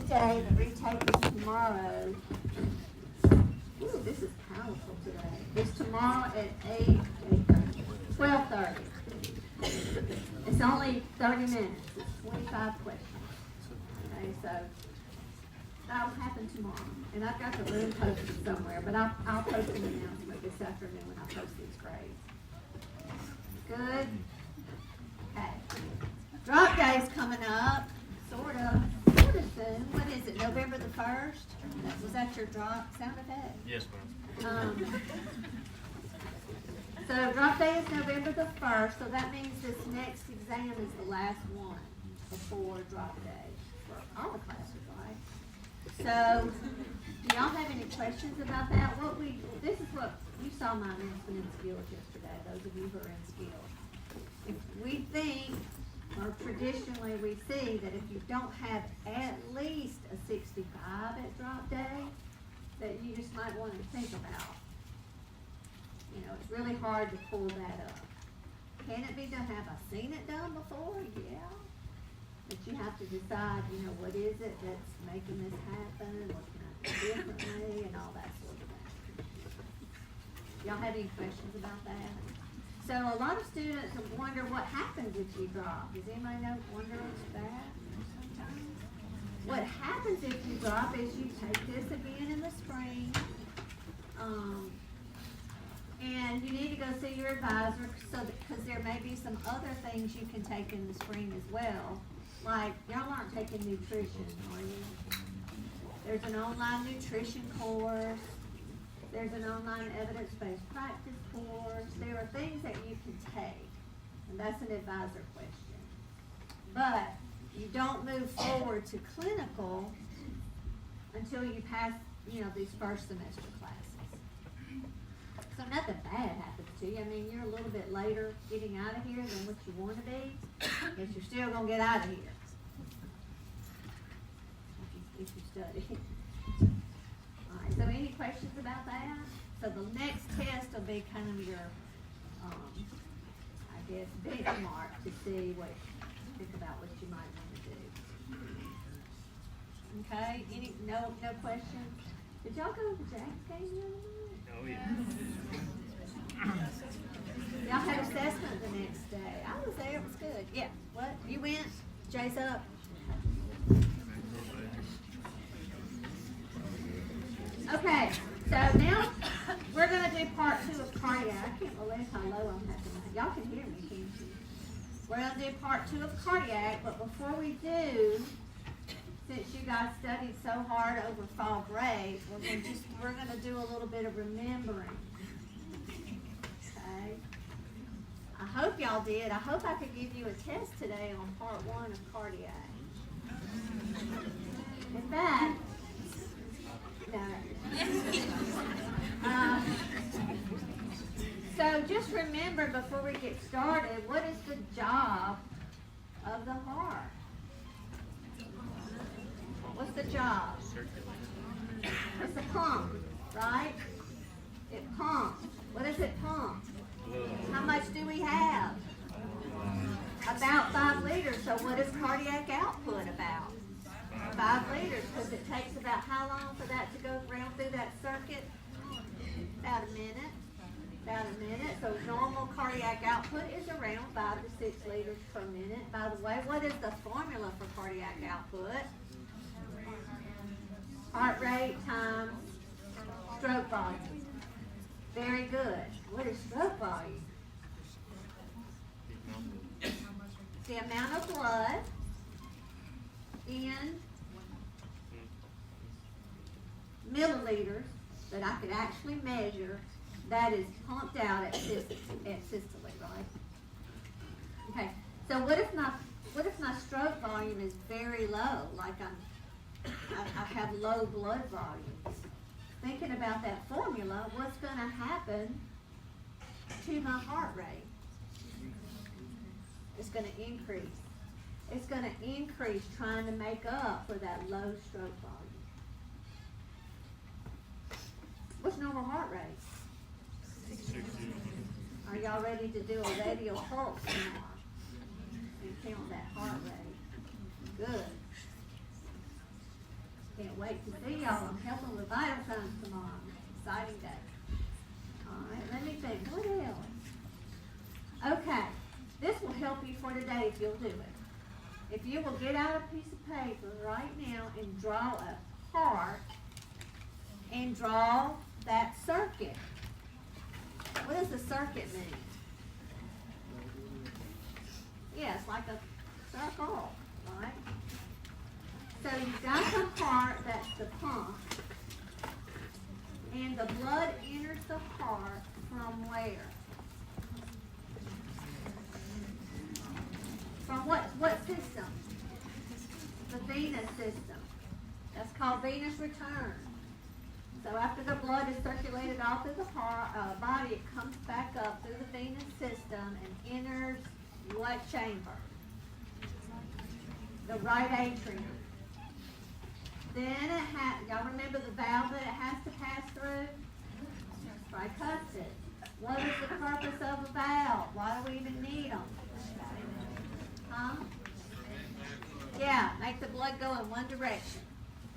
today, the retake is tomorrow. Ooh, this is powerful today. It's tomorrow at 12:30. It's only 30 minutes. It's 25 questions. Okay, so that'll happen tomorrow. And I've got the room posted somewhere, but I'll post an announcement this afternoon when I post these grades. Good? Okay. Drop day's coming up. Sort of soon. What is it, November the 1st? Was that your drop sound effect? Yes, ma'am. So drop day is November the 1st, so that means this next exam is the last one before drop day for all the classes, right? So, do y'all have any questions about that? This is what, you saw my announcement in skills yesterday, those of you who are in skills. If we think, or traditionally we see that if you don't have at least a 65 at drop day, that you just might want to think about. You know, it's really hard to pull that up. Can it be done? Have I seen it done before? Yeah. But you have to decide, you know, what is it that's making this happen? What can I do differently? And all that sort of thing. Y'all have any questions about that? So a lot of students wonder what happens if you drop. Does anybody know, wonder that sometimes? What happens if you drop is you take this again in the spring. And you need to go see your advisor because there may be some other things you can take in the spring as well. Like, y'all aren't taking nutrition, are you? There's an online nutrition course. There's an online evidence-based practice course. There are things that you can take, and that's an advisor question. But you don't move forward to clinical until you pass, you know, these first semester classes. So nothing bad happens to you. I mean, you're a little bit later getting out of here than what you want to be, but you're still going to get out of here if you study. All right, so any questions about that? So the next test will be kind of your, I guess, benchmark to see think about what you might want to do. Okay, no questions? Did y'all go to the Jags game the other night? Oh, yeah. Y'all had assessment the next day. I was there, it was good. Yeah, what? You went? Jay's up? Okay, so now we're going to do part 2 of cardiac. I can't believe how low I'm having. Y'all can hear me, can't you? We're going to do part 2 of cardiac, but before we do, since you guys studied so hard over fall break, we're going to do a little bit of remembering. Okay? I hope y'all did. I hope I could give you a test today on part 1 of cardiac. In fact, no. So just remember before we get started, what is the job of the heart? What's the job? It's a pump, right? It pumps. What does it pump? How much do we have? About 5 liters. So what is cardiac output about? 5 liters, because it takes about how long for that to go around through that circuit? About a minute. So normal cardiac output is around 5 to 6 liters per minute. By the way, what is the formula for cardiac output? Heart rate times stroke volume. Very good. What is stroke volume? It's the amount of blood in milliliters that I could actually measure that is pumped out at systole, right? Okay. So what if my stroke volume is very low, like I have low blood volumes? Thinking about that formula, what's going to happen to my heart rate? It's going to increase. It's going to increase trying to make up for that low stroke volume. What's normal heart rate? 60. Are y'all ready to do a radial pulse tomorrow? And count that heart rate. Good. can't wait to see y'all. I'm helping with vital signs tomorrow. Exciting day. Alright, let me think. What else? Okay. This will help you for today if you'll do it. If you will get out a piece of paper right now and draw a heart and draw that circuit. What does the circuit mean? Yeah, it's like a circle, right? So you've got the heart, that's the pump, and the blood enters the heart from where? From what system? The venous system. That's called venous return. So after the blood is circulated all through the heart, body, it comes back up through the venous system and enters what chamber? The right atrium. Then y'all remember the valve that it has to pass through? Tricuspid. What is the purpose of a valve? Why do we even need them? Huh? Yeah, make the blood go in one direction.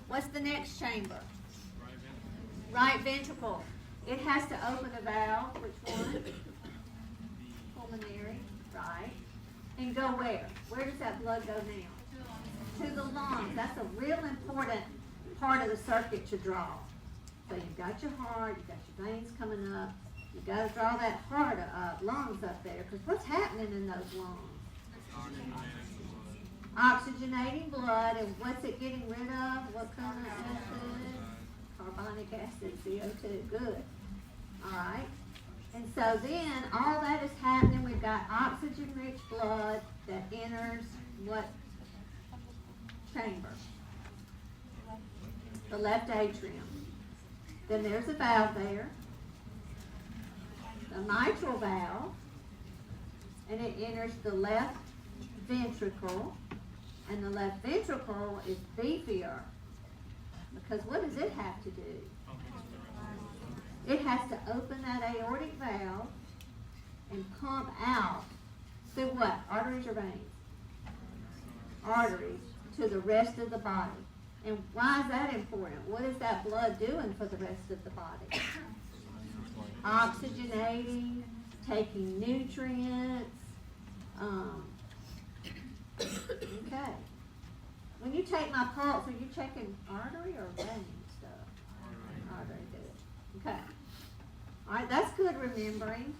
What's the next chamber? Right ventricle. It has to open a valve. Which one? Pulmonary. Right. And go where? Where does that blood go now? To the lungs. That's a real important part of the circuit to draw. So you've got your heart, you've got your veins coming up. You've got to draw that heart, lungs up there. Because what's happening in those lungs? Oxygenating blood. And what's it getting rid of? What kind of acid? Carbonic acid, CO2. Good. All right. And so then all that is happening. We've got oxygen-rich blood that enters what chamber? The left atrium. Then there's a valve there, the mitral valve, and it enters the left ventricle, and the left ventricle is beefier, because what does it have to do? It has to open that aortic valve and pump out through what? Arteries or veins? Arteries to the rest of the body. And why is that important? What is that blood doing for the rest of the body? Oxygenating, taking nutrients. Okay. When you take my pulse, are you checking artery or vein stuff? Artery, good. Okay. All right, that's good remembering.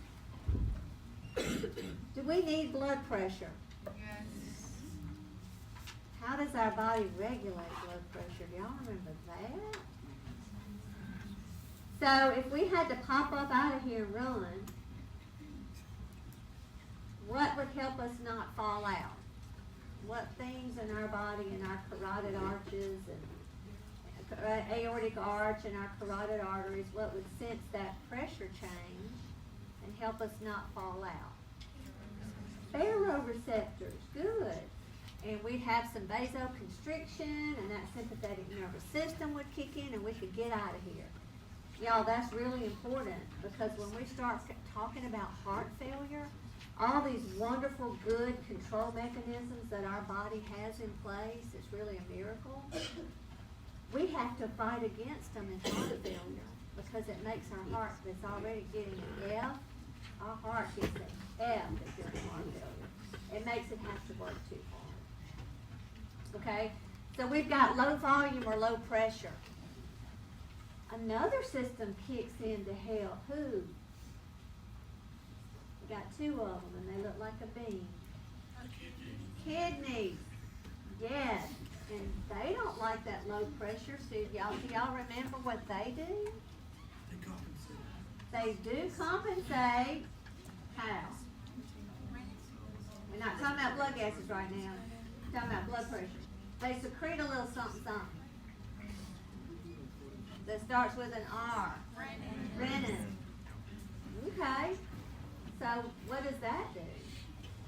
Do we need blood pressure? How does our body regulate blood pressure? Do y'all remember that? So if we had to pop up out of here and run, what would help us not fall out? What things in our body, in our carotid arches and aortic arch and our carotid arteries, what would sense that pressure change and help us not fall out? Baroreceptors, good. And we'd have some vasoconstriction, and that sympathetic nervous system would kick in, and we could get out of here. Y'all, that's really important, because when we start talking about heart failure, all these wonderful, good control mechanisms that our body has in place, it's really a miracle. We have to fight against them in heart failure, because it makes our heart that's already getting an F, our heart gets an F if you're in heart failure. It makes it have to work too hard. Okay, so we've got low volume or low pressure. Another system kicks in to help. Who? We got two of them, and they look like a bean. Kidneys. Yes, and they don't like that low pressure. So do y'all remember what they do? They do compensate. How? We're not talking about blood gases right now. We're talking about blood pressure. They secrete a little something, something. That starts with an R. Renin. Okay. So what does that do?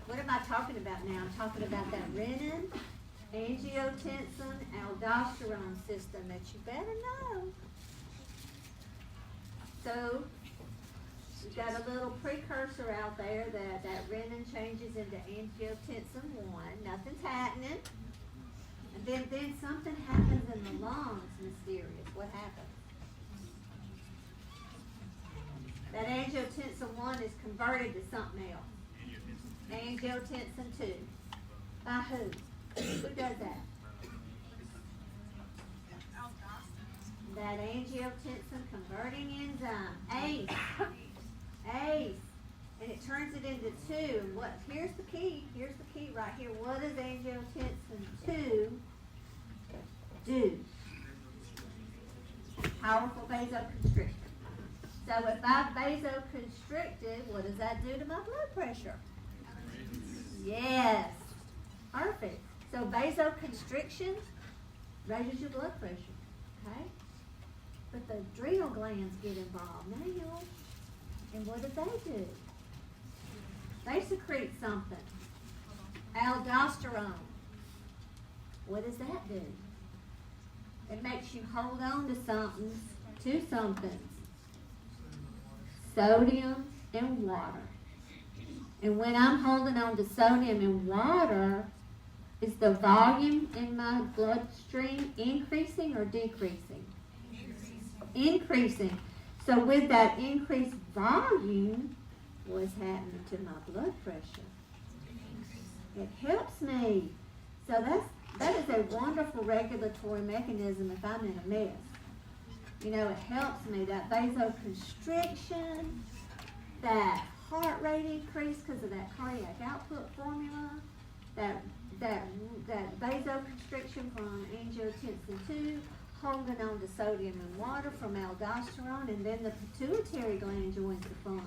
What am I talking about now? I'm talking about that renin, angiotensin, aldosterone system that you better know. So we've got a little precursor out there that renin changes into angiotensin 1. Nothing's happening. And then something happens in in the lungs mysterious. What happens? That angiotensin 1 is converted to something else. Angiotensin 2. By who? Who does that? That angiotensin converting enzyme, ACE. ACE. And it turns it into 2. And what? Here's the key. Here's the key right here. What does angiotensin 2 do? Powerful vasoconstrictor. So if I'm vasoconstricted, what does that do to my blood pressure? Yes. Perfect. So vasoconstriction raises your blood pressure. Okay? But the adrenal glands get involved now. And what do they do? They secrete something. Aldosterone. What does that do? It makes you hold on to something. Sodium and water. And when I'm holding on to sodium and water, is the volume in my bloodstream increasing or decreasing? Increasing. So with that increased volume, what's happening to my blood pressure? It helps me. So that is a wonderful regulatory mechanism if I'm in a mess. You know, it helps me. That vasoconstriction, that heart rate increase because of that cardiac output formula, that vasoconstriction from angiotensin 2, holding on to sodium and water from aldosterone, and then the pituitary gland joins the fun.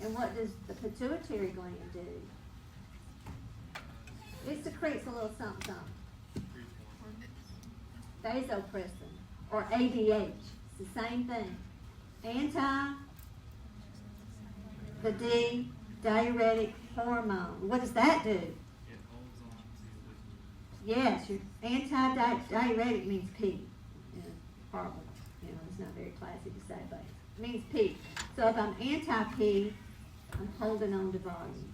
And what does the pituitary gland do? It secretes a little something. Vasopressin, or ADH. It's the same thing. The diuretic hormone. What does that do? Yes, your anti-diuretic means pee. Horrible. You know, it's not very classy to say, but it means pee. So if I'm anti-pee, I'm holding on to volume.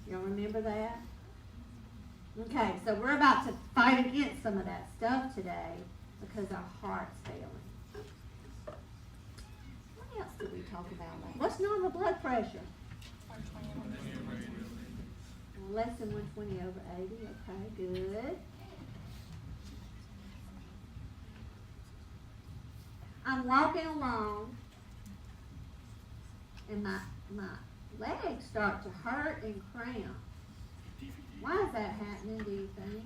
Y'all remember that? Okay, so we're about to fight against some of that stuff today because our heart's failing. What else did we talk about? What's normal blood pressure? Less than 120 over 80. Okay, good. I'm walking along and my legs start to hurt and cramp. Why is that happening, do you think?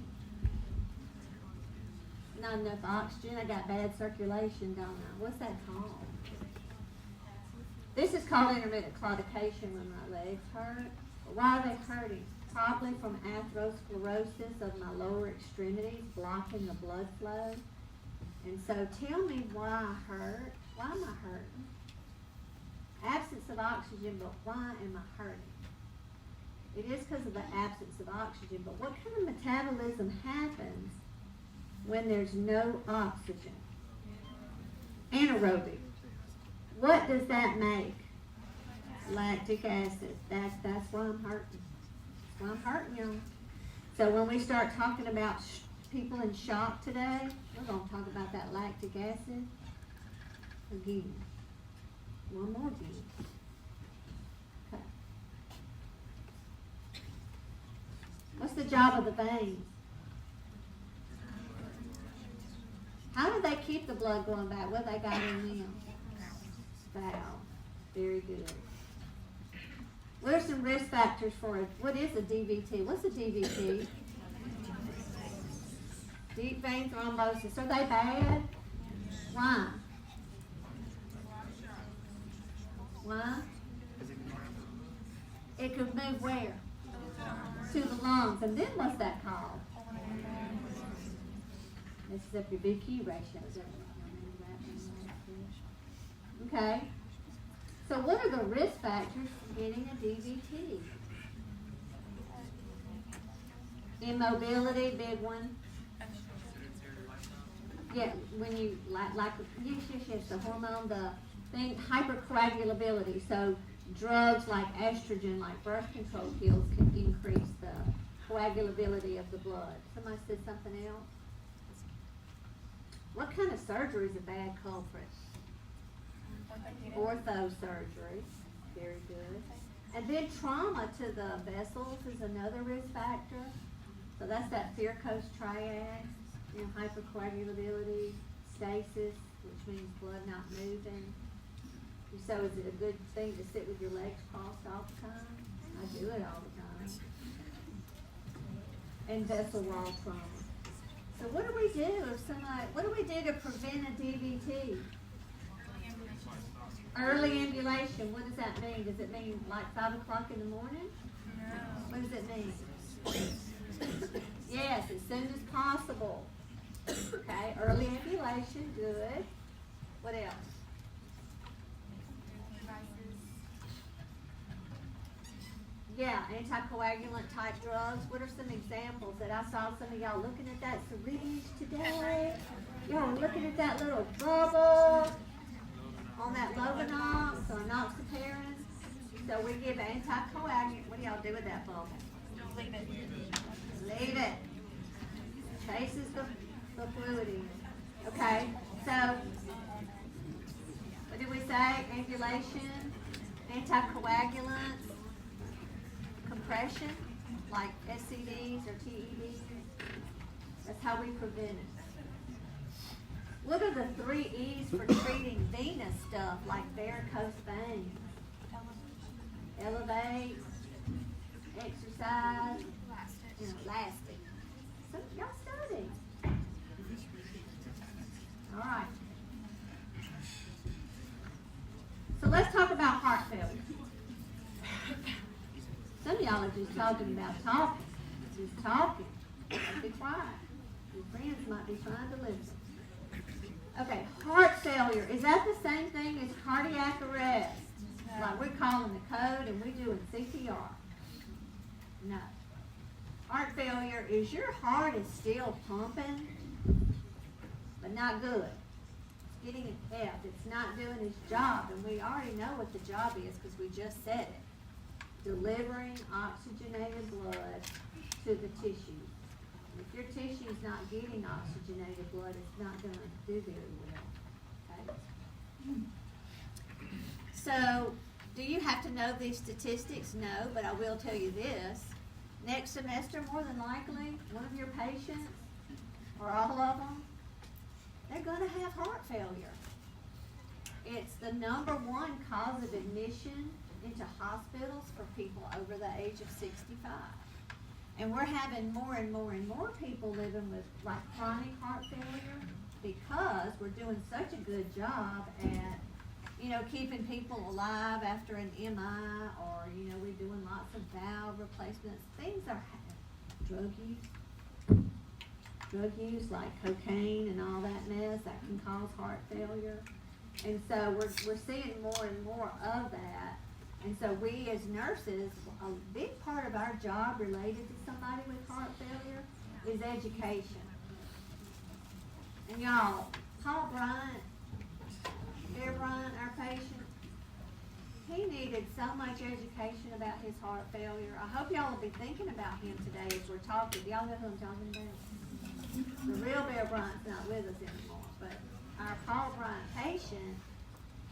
Not enough oxygen. I got bad circulation, don't I? What's that called? This is called intermittent claudication when my legs hurt. Why are they hurting? Probably from atherosclerosis of my lower extremities, blocking the blood flow. And so tell me why I hurt. Why am I hurting? Absence of oxygen, but why am I hurting? It is because of the absence of oxygen, but what kind of metabolism happens when there's no oxygen? Anaerobic. What does that make? Lactic acid. That's why I'm hurting. That's why I'm hurting, y'all. So when we start talking about people in shock today, we're going to talk about that lactic acid again. One more again. Okay. What's the job of the veins? How do they keep the blood going back? What they got in them? Valve. Very good. What are some risk factors for it? What is a DVT? What's a DVT? Deep vein thrombosis. Are they bad? Why? Why? It could move where? To the lungs. And then what's that called? This is up your BQ ratio. Okay. So what are the risk factors for getting a DVT? Immobility, big one. Yeah, when you yes, the hormone, the thing, hypercoagulability. So drugs like estrogen, like birth control pills, can increase the coagulability of the blood. Somebody said something else? What kind of surgery is a bad culprit? Ortho surgery. Very good. And then trauma to the vessels is another risk factor. So that's that varicose triad, hypercoagulability, stasis, which means blood not moving. So is it a good thing to sit with your legs crossed all the time? I do it all the time. And vessel wall trauma. So what do we do if somebody, what do we do to prevent a DVT? Early ambulation, what does that mean? Does it mean like 5 o'clock in the morning? No. What does it mean? Yes, as soon as possible. Okay, early ambulation, good. What else? Yeah, anticoagulant type drugs. What are some examples that I saw some of y'all looking at that syringe today? Y'all looking at that little bubble on that Lovenox or enoxaparin. So we give anticoagulant. What do y'all do with that bubble? Leave it. Leave it. Chases the fluid in. Okay, so what did we say? Ambulation, anticoagulants, compression, like SCDs or TEDs. That's how we prevent it. What are the 3 E's for treating venous stuff like varicose veins? Elevate, exercise, elastic. So y'all study. All right. So let's talk about heart failure. Some of y'all are just talking about talking. Just talking. Be quiet. Your friends might be trying to listen. Okay, heart failure. Is that the same thing as cardiac arrest? Like we're calling the code and we're doing CPR? No. Heart failure is your heart is still pumping, but not good. It's getting it F. It's not doing its job, and we already know what the job is because we just said it. Delivering oxygenated blood to the tissue. If your tissue is not getting oxygenated blood, it's not going to do very well. Okay? So, do you have to know these statistics? No, but I will tell you this. Next semester, more than likely, one of your patients, or all of them, they're going to have heart failure. It's the #1 cause of admission into hospitals for people over the age of 65. And we're having more and more and more people living with like chronic heart failure because we're doing such a good job at, keeping people alive after an MI, or, we're doing lots of valve replacements. Things are happening. Drug use like cocaine and all that mess that can cause heart failure. And so we're seeing more and more of that. And so we as nurses, a big part of our job related to somebody with heart failure is education. And y'all, Paul Bryant, Bear Bryant, our patient, he needed so much education about his heart failure. I hope y'all will be thinking about him today as we're talking. Y'all know who I'm talking about? The real Bear Bryant's not with us anymore, but our Paul Bryant patient,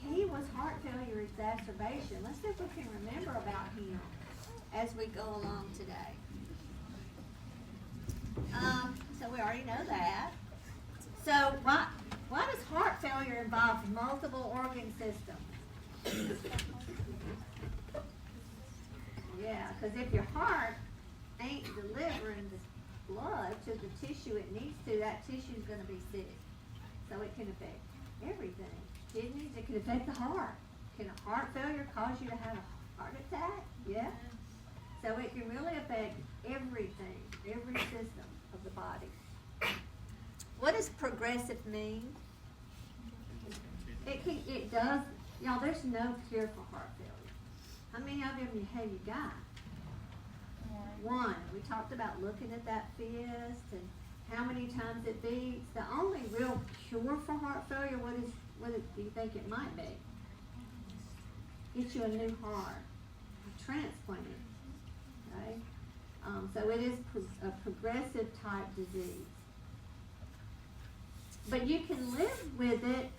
he was heart failure exacerbation. Let's see if we can remember about him as we go along today. So we already know that. So why does heart failure involve multiple organ systems? Yeah, because if your heart ain't delivering the blood to the tissue it needs to, that tissue is going to be sick. So it can affect everything. Kidneys, it can affect the heart. Can a heart failure cause you to have a heart attack? Yeah. So it can really affect everything, every system of the body. What does progressive mean? It does, y'all, there's no cure for heart failure. How many of them have you got? One. We talked about looking at that fist and how many times it beats. The only real cure for heart failure, what do you think it might be? Get you a new heart, a transplant, okay? So it is a progressive type disease. But But you can live with it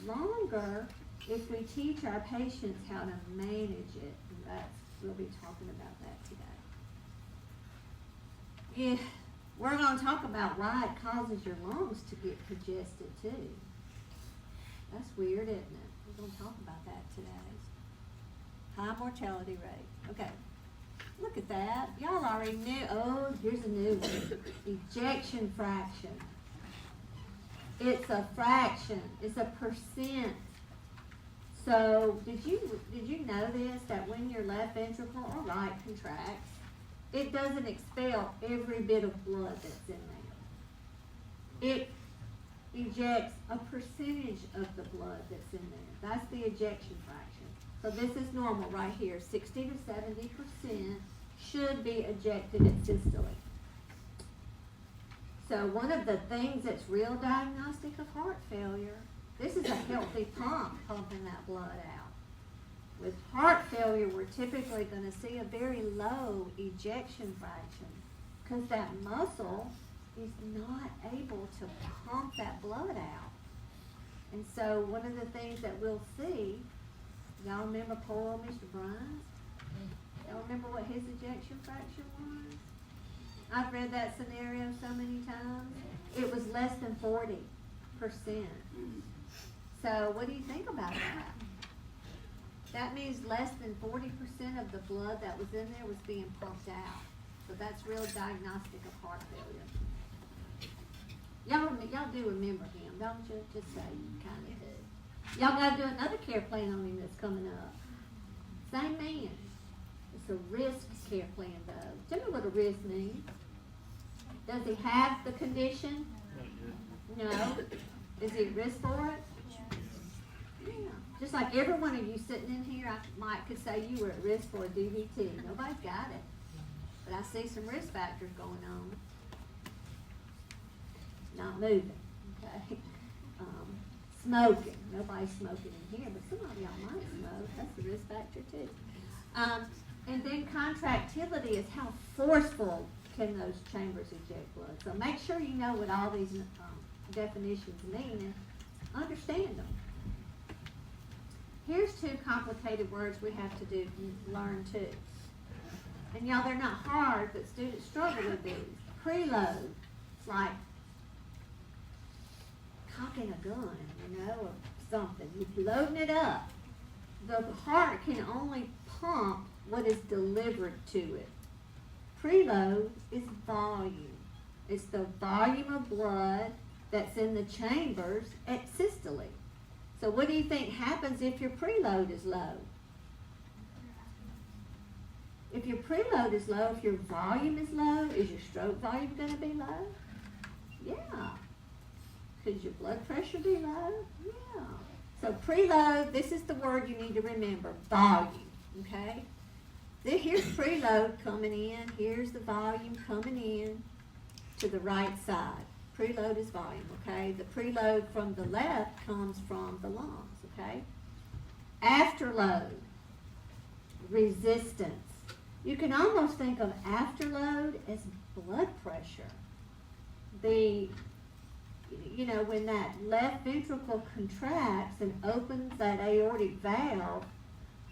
longer if we teach our patients how to manage it. And we'll be talking about that today. If we're going to talk about why it causes your lungs to get congested too. That's weird, isn't it? We're going to talk about that today. High mortality rate. Okay. Look at that. Y'all already knew. Oh, here's a new one. Ejection fraction. It's a fraction. It's a percent. So did you know this, that when your left ventricle or right contracts, it doesn't expel every bit of blood that's in there. It ejects a percentage of the blood that's in there. That's the ejection fraction. So this is normal right here. 60 to 70% should be ejected at systole. So one of the things that's real diagnostic of heart failure, this is a healthy pump pumping that blood out. With heart failure, we're typically going to see a very low ejection fraction because that muscle is not able to pump that blood out. And so one of the things that we'll see, y'all remember poor old Mr. Bryant? Y'all remember what his ejection fraction was? I've read that scenario so many times. It was less than 40%. So what do you think about that? That means less than 40% of the blood that was in there was being pumped out. So that's real diagnostic of heart failure. Y'all do remember him, don't you? Just say you kind of do. Y'all got to do another care plan on him that's coming up. Same man. It's a risk care plan, though. Tell me what a risk means. Does he have the condition? Not yet. No. Is he at risk for it? Yeah. Just like every one of you sitting in here, Mike could say you were at risk for a DVT. Nobody's got it. But I see some risk factors going on. Not moving, okay? Smoking. Nobody's smoking in here, but some of y'all might smoke. That's a risk factor too. And then contractility is how forceful can those chambers eject blood. So make sure you know what all these definitions mean and understand them. Here's two complicated words we have to learn too. And y'all, they're not hard, but students struggle with these. Preload. It's like cocking a gun, or something. You're loading it up. The heart can only pump what is delivered to it. Preload is volume. It's the volume of blood that's in the chambers at systole. So what do you think happens if your preload is low? If your preload is low, if your volume is low, is your stroke volume going to be low? Yeah. Could your blood pressure be low? Yeah. So preload, this is the word you need to remember, volume, okay? Here's preload coming in. Here's the volume coming in to the right side. Preload is volume, okay? The preload from the left comes from the lungs, okay? Afterload, resistance. You can almost think of afterload as blood pressure. When that left ventricle contracts and opens that aortic valve,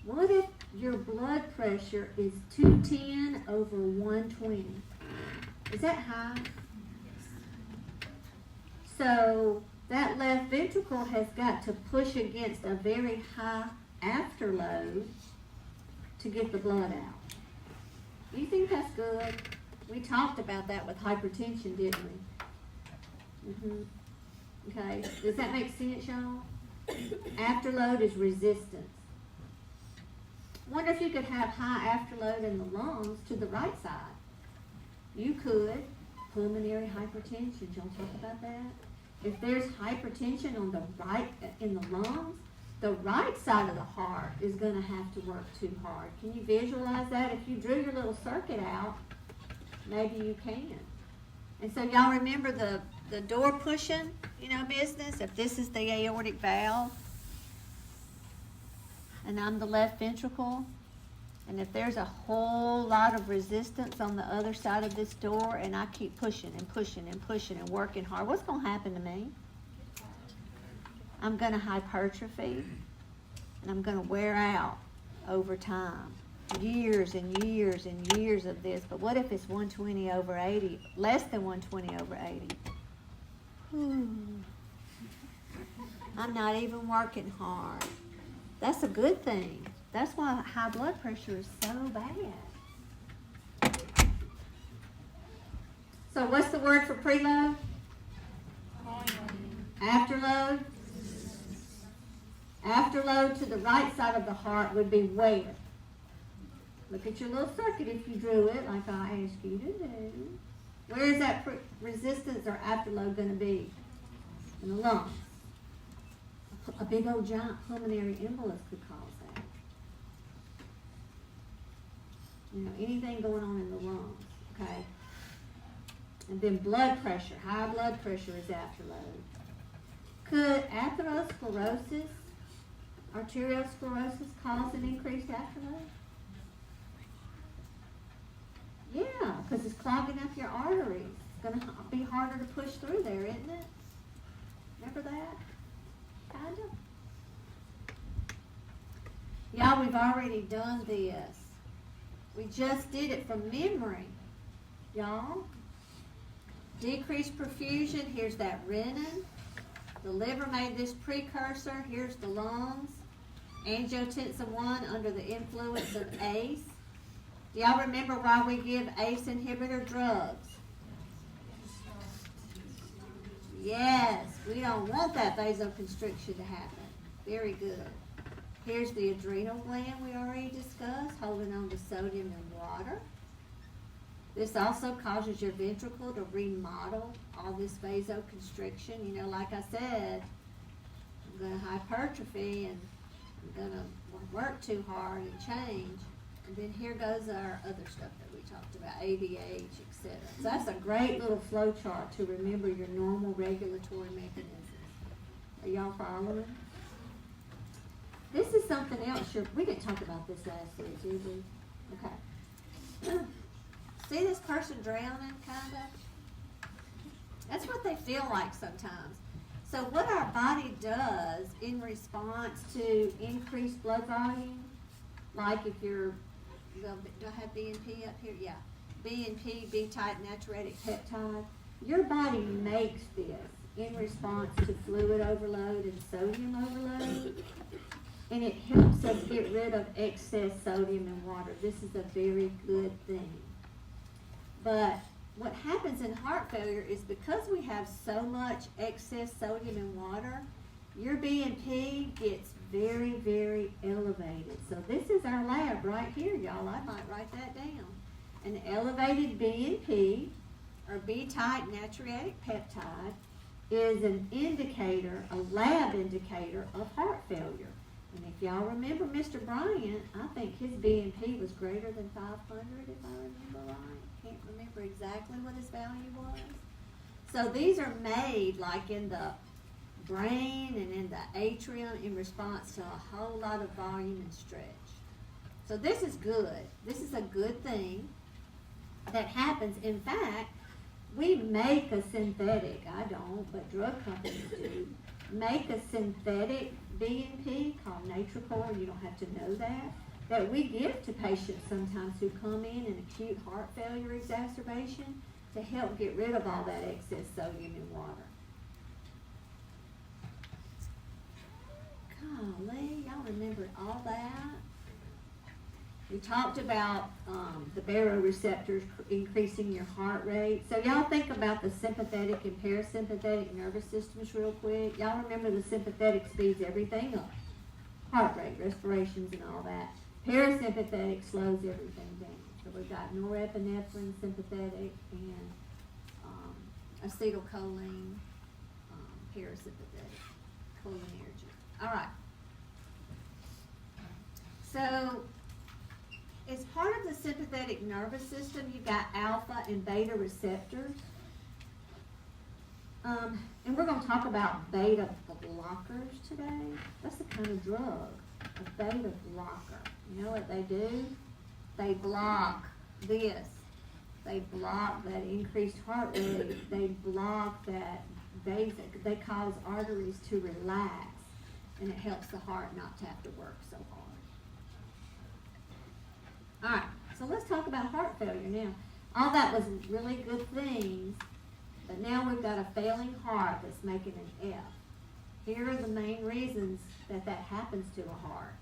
what if your blood pressure is 210 over 120? Is that high? So that left ventricle has got to push against a very high afterload to get the blood out. Do you think that's good? We talked about that with hypertension, didn't we? Okay, does that make sense, y'all? Afterload is resistance. Wonder if you could have high afterload in the lungs to the right side. You could. Pulmonary hypertension. Y'all talk about that? If there's hypertension on the right in the lungs, the right side of the heart is going to have to work too hard. Can you visualize that? If you drew your little circuit out, maybe you can. And so y'all remember the door pushing, business? If this is the aortic valve, and I'm the left ventricle, and if there's a whole lot of resistance on the other side of this door, and I keep pushing and pushing and pushing and working hard, what's going to happen to me? I'm going to hypertrophy, and I'm going to wear out over time. Years and years and years of this. But what if it's 120 over 80, less than 120 over 80? I'm not even working hard. That's a good thing. That's why high blood pressure is so bad. So what's the word for preload? Afterload. Afterload to the right side of the heart would be where? Look at your little circuit if you drew it like I asked you to do. Where is that resistance or afterload going to be? In the lungs. A big old giant pulmonary embolus could cause that. You know, anything going on in the lungs, okay? And then blood pressure, high blood pressure is afterload. Could atherosclerosis, arteriosclerosis cause an increased afterload? Yeah, because it's clogging up your arteries. It's going to be harder to push through there, isn't it? Remember that? Kind of. Y'all, we've already done this. We just did it from memory. Y'all. Decreased perfusion, here's that renin. The liver made this precursor, here's the lungs. Angiotensin 1 under the influence of ACE. Do y'all remember why we give ACE inhibitor drugs? Yes, we don't want that vasoconstriction to happen. Very good. Here's the adrenal gland we already discussed, holding on to sodium and water. This also causes your ventricle to remodel all this vasoconstriction. You know, like I said, I'm going to hypertrophy and I'm going to work too hard and change. And then here goes our other stuff that we talked about, ADH, etc. So that's a great little flow chart to remember your normal regulatory mechanisms. Are y'all following? This is something else. We didn't talk about this last week, did we? Okay. See this person drowning, kind of? That's what they feel like sometimes. So what our body does in response to increased blood volume, like if you're, do I have BNP up here? Yeah. BNP, B-type natriuretic peptide. Your body makes this in response to fluid overload and sodium overload. And it helps us get rid of excess sodium in water. This is a very good thing. But what happens in heart failure is because we have so much excess sodium in water, your BNP gets very, very elevated. So this is our lab right here, y'all. I might write that down. An elevated BNP, or B-type natriuretic peptide, is an indicator, a lab indicator of heart failure. And if y'all remember Mr. Bryant, I think his BNP was greater than 500, if I remember right. Can't remember exactly what his value was. So these are made like in the brain and in the atrium in response to a whole lot of volume and stretch. So this is good. This is a good thing that happens. In fact, we make a synthetic, I don't, but drug companies do, make a synthetic BNP called Natricor, you don't have to know that we give to patients sometimes who come in acute heart failure exacerbation to help get rid of all that excess sodium in water. Golly, y'all remembered all that? We talked about the baroreceptors increasing your heart rate. So y'all think about the sympathetic and parasympathetic nervous systems real quick. Y'all remember the sympathetic speeds everything up. Heart rate, respirations, and all that. Parasympathetic slows everything down. So we've got norepinephrine, sympathetic, and acetylcholine, parasympathetic, cholinergic. All right. So as part of the sympathetic nervous system, you've got alpha and beta receptors. And we're going to talk about beta blockers today. That's the kind of drug, a beta blocker. You know what they do? They block this. They block that increased heart rate. They block that they cause arteries to relax, and it helps the heart not to have to work so hard. All right, so let's talk about heart failure now. All that was really good things, but now we've got a failing heart that's making an F. Here are the main reasons that happens to a heart.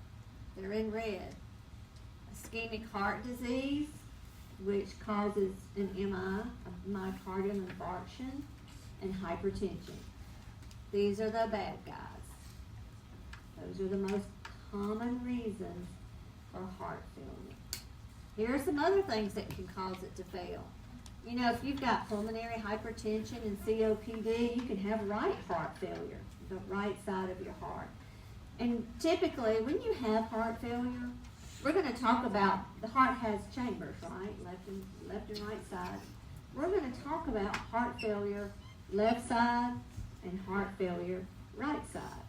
They're in red. Ischemic heart disease, which causes an MI, a myocardial infarction, and hypertension. These are the bad guys. Those are the most common reasons for heart failure. Here are some other things that can cause it to fail. You know, if you've got pulmonary hypertension and COPD, you can have right heart failure, the right side of your heart. And typically, when you have heart failure, we're going to talk about, the heart has chambers, right? Left and right side. We're going to talk about heart failure, left side, and heart failure, right side.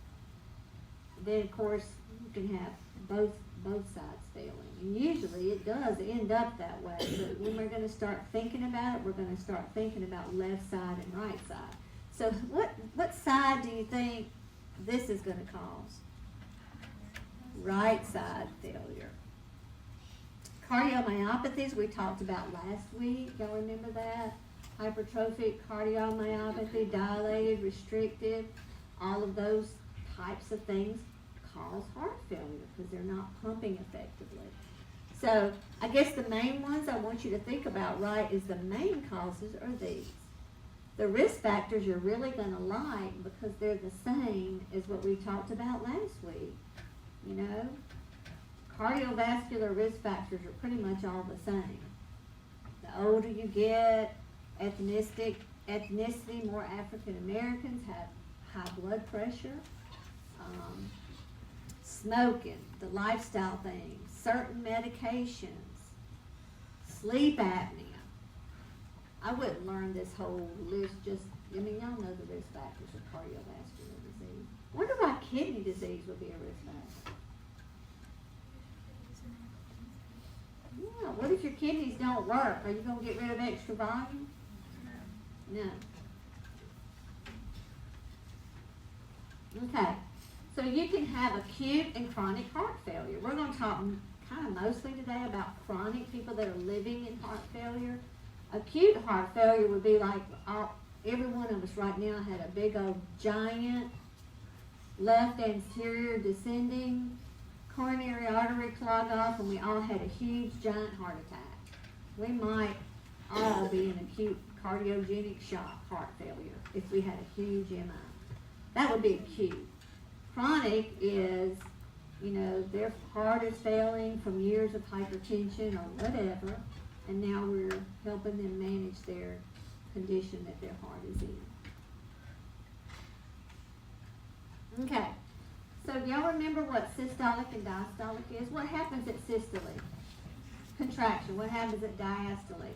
Then, of course, you can have both sides failing. And usually it does end up that way. But when we're going to start thinking about it, we're going to start thinking about left side and right side. So what side do you think this is going to cause? Right side failure. Cardiomyopathies we talked about last week. Y'all remember that? Hypertrophic cardiomyopathy, dilated, restricted, all of those types of things cause heart failure because they're not pumping effectively. So I guess the main ones I want you to think about, right, is the main causes are these. The risk factors you're really going to like because they're the same as what we talked about last week. You know, cardiovascular risk factors are pretty much all the same. The older you get, ethnicity, more African Americans have high blood pressure, smoking, the lifestyle things, certain medications, sleep apnea. I wouldn't learn this whole list y'all know the risk factors of cardiovascular disease. I wonder why kidney disease would be a risk factor. Yeah, what if your kidneys don't work? Are you going to get rid of extra volume? No. Okay, so you can have acute and chronic heart failure. We're going to talk kind of mostly today about chronic people that are living in heart failure. Acute heart failure would be like every one of us right now had a big old giant left anterior descending coronary artery clog off, and we all had a huge giant heart attack. We might all be in acute cardiogenic shock heart failure if we had a huge MI. That would be acute. Chronic is, their heart is failing from years of hypertension or whatever, and now we're helping them manage their condition that their heart is in. Okay, so do y'all remember what systolic and diastolic is? What happens at systole? Contraction. What happens at diastole?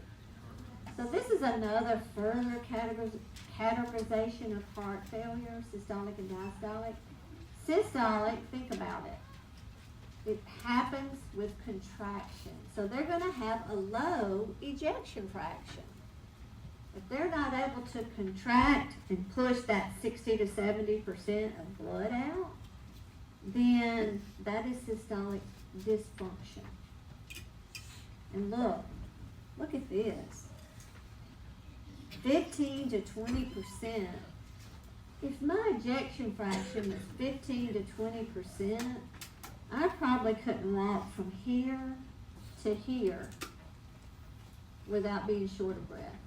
So this is another further categorization of heart failure, systolic and diastolic. Systolic, think about it. It happens with contraction. So they're going to have a low ejection fraction. If they're not able to contract and push that 60 to 70% of blood out, then that is systolic dysfunction. And look at this. 15 to 20%. If my ejection fraction was 15 to 20%, I probably couldn't walk from here to here without being short of breath.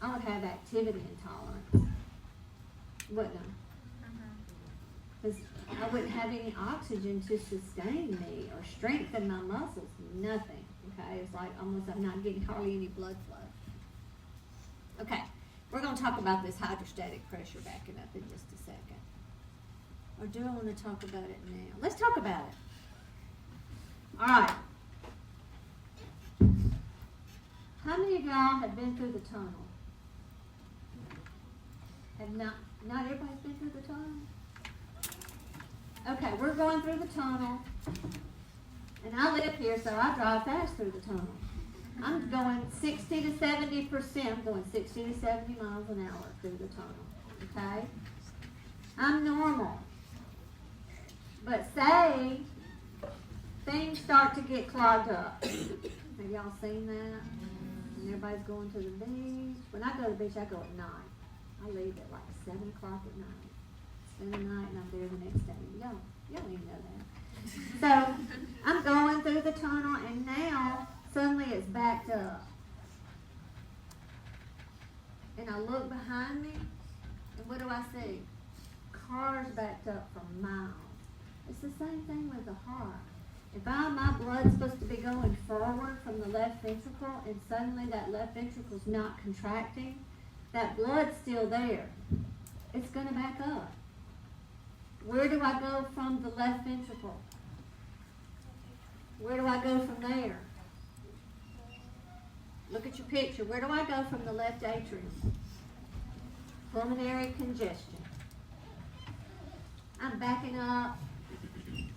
I would have activity intolerance, wouldn't I? Because I wouldn't have any oxygen to sustain me or strengthen my muscles, nothing, okay? It's like almost I'm not getting hardly any blood flow. Okay, we're going to talk about this hydrostatic pressure backing up in just a second. Or do I want to talk about it now? Let's talk about it. All right. How many of y'all have been through the tunnel? Have not everybody's been through the tunnel? Okay, we're going through the tunnel. And I live here, so I drive fast through the tunnel. I'm going 60 to 70%. I'm going 60 to 70 miles an hour through the tunnel. okay? I'm normal. But say things start to get clogged up. Have y'all seen that? And everybody's going to the beach. When I go to the beach, I go at night. I leave at like 7 o'clock at night. Spend the night and I'm there the next day. Y'all don't even know that. So I'm going through the tunnel and now suddenly it's backed up. And I look behind me and what do I see? Cars backed up for miles. It's the same thing with the heart. If my blood's supposed to be going forward from the left ventricle and suddenly that left ventricle's not contracting, that blood's still there. It's going to back up. Where do I go from the left ventricle? Where do I go from there? Look at your picture. Where do I go from the left atrium? Pulmonary congestion. I'm backing up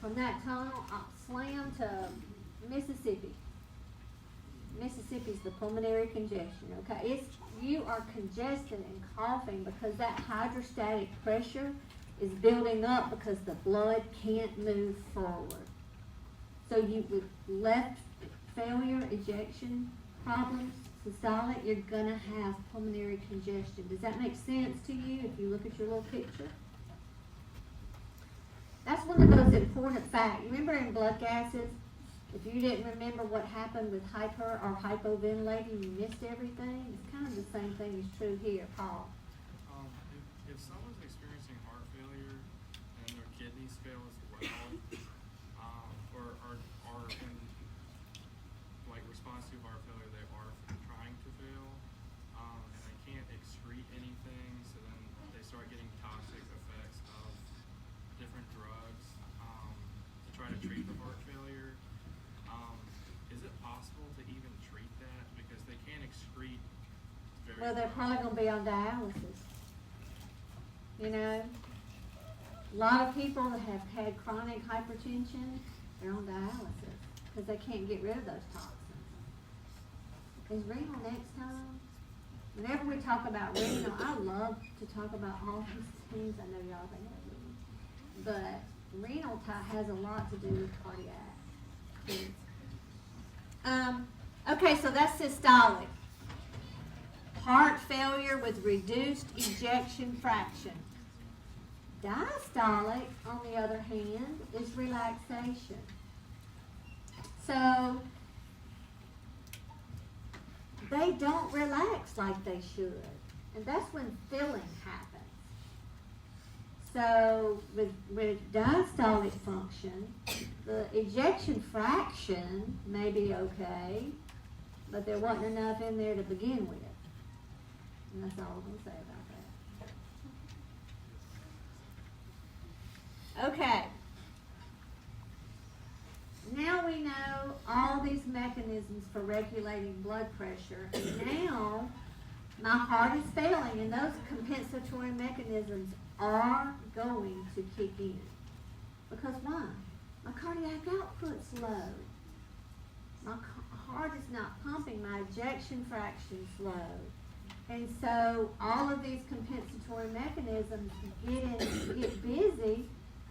from that tunnel, I'll slam to Mississippi. Mississippi's the pulmonary congestion, okay? You are congested and coughing because that hydrostatic pressure is building up because the blood can't move forward. So with left failure, ejection problems, systolic, you're going to have pulmonary congestion. Does that make sense to you if you look at your little picture? That's one of those important facts. You remember in blood gases, if you didn't remember what happened with hyper or hypoventilating, you missed everything? It's kind of the same thing is true here, Paul. If someone's experiencing heart failure and their kidneys fail as well, or are in like response to heart failure, they are trying to fail, and they can't excrete anything, so then they start getting toxic effects of different drugs to try to treat the heart failure. Is it possible to even treat that because they can't excrete very Well, they're probably going to be on dialysis. You know, a lot of people that have had chronic hypertension, they're on dialysis because they can't get rid of those toxins. Is renal next time? Whenever we talk about renal, I love to talk about all these things. I know y'all think I do. But renal has a lot to do with cardiac. Okay, so that's systolic. Heart failure with reduced ejection fraction. Diastolic, on the other hand, is relaxation. So they don't relax like they should. And that's when filling happens. So with diastolic function, the ejection fraction may be okay, but there wasn't enough in there to begin with. And that's all I'm going to say about that. Okay. Now we know all these mechanisms for regulating blood pressure. And now my heart is failing, and those compensatory mechanisms are going to kick in. Because why? My cardiac output's low. My heart is not pumping. My ejection fraction's low. And so all of these compensatory mechanisms get busy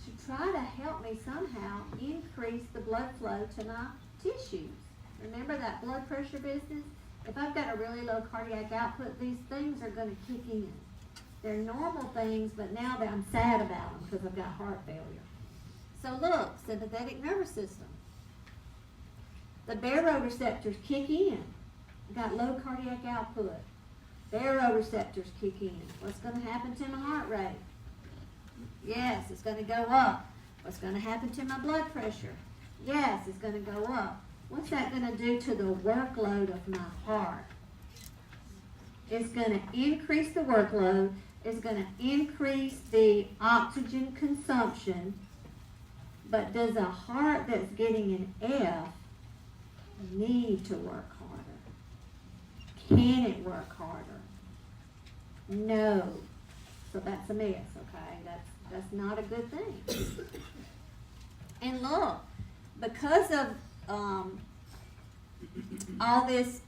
to try to help me somehow increase the blood flow to my tissues. Remember that blood pressure business? If I've got a really low cardiac output, these things are going to kick in. They're normal things, but now that I'm sad about them because I've got heart failure. So look, sympathetic nervous system. The baroreceptors kick in. I've got low cardiac output. Baroreceptors kick in. What's going to happen to my heart rate? Yes, it's going to go up. What's going to happen to my blood pressure? Yes, it's going to go up. What's that going to do to the workload of my heart? It's going to increase the workload. It's going to increase the oxygen consumption. But does a heart that's getting an F need to work harder? Can it work harder? No. So that's a mess, okay? That's not a good thing. And look, because of all this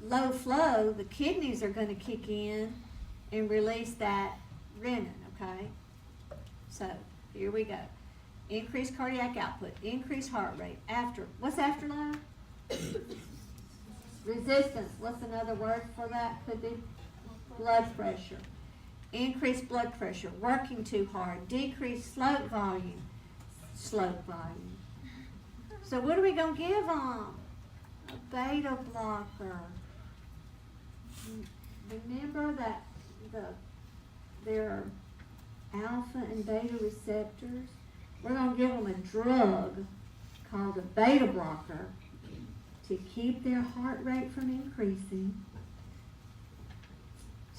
low flow, the kidneys are going to kick in and release that renin, okay? So, here we go. Increased cardiac output, increased heart rate. What's after low? Resistance. What's another word for that? Could be blood pressure. Increased blood pressure, working too hard, decreased slope volume. So what are we going to give them? A beta blocker. Remember that there are alpha and beta receptors. We're going to give them a drug called a beta blocker to keep their heart rate from increasing,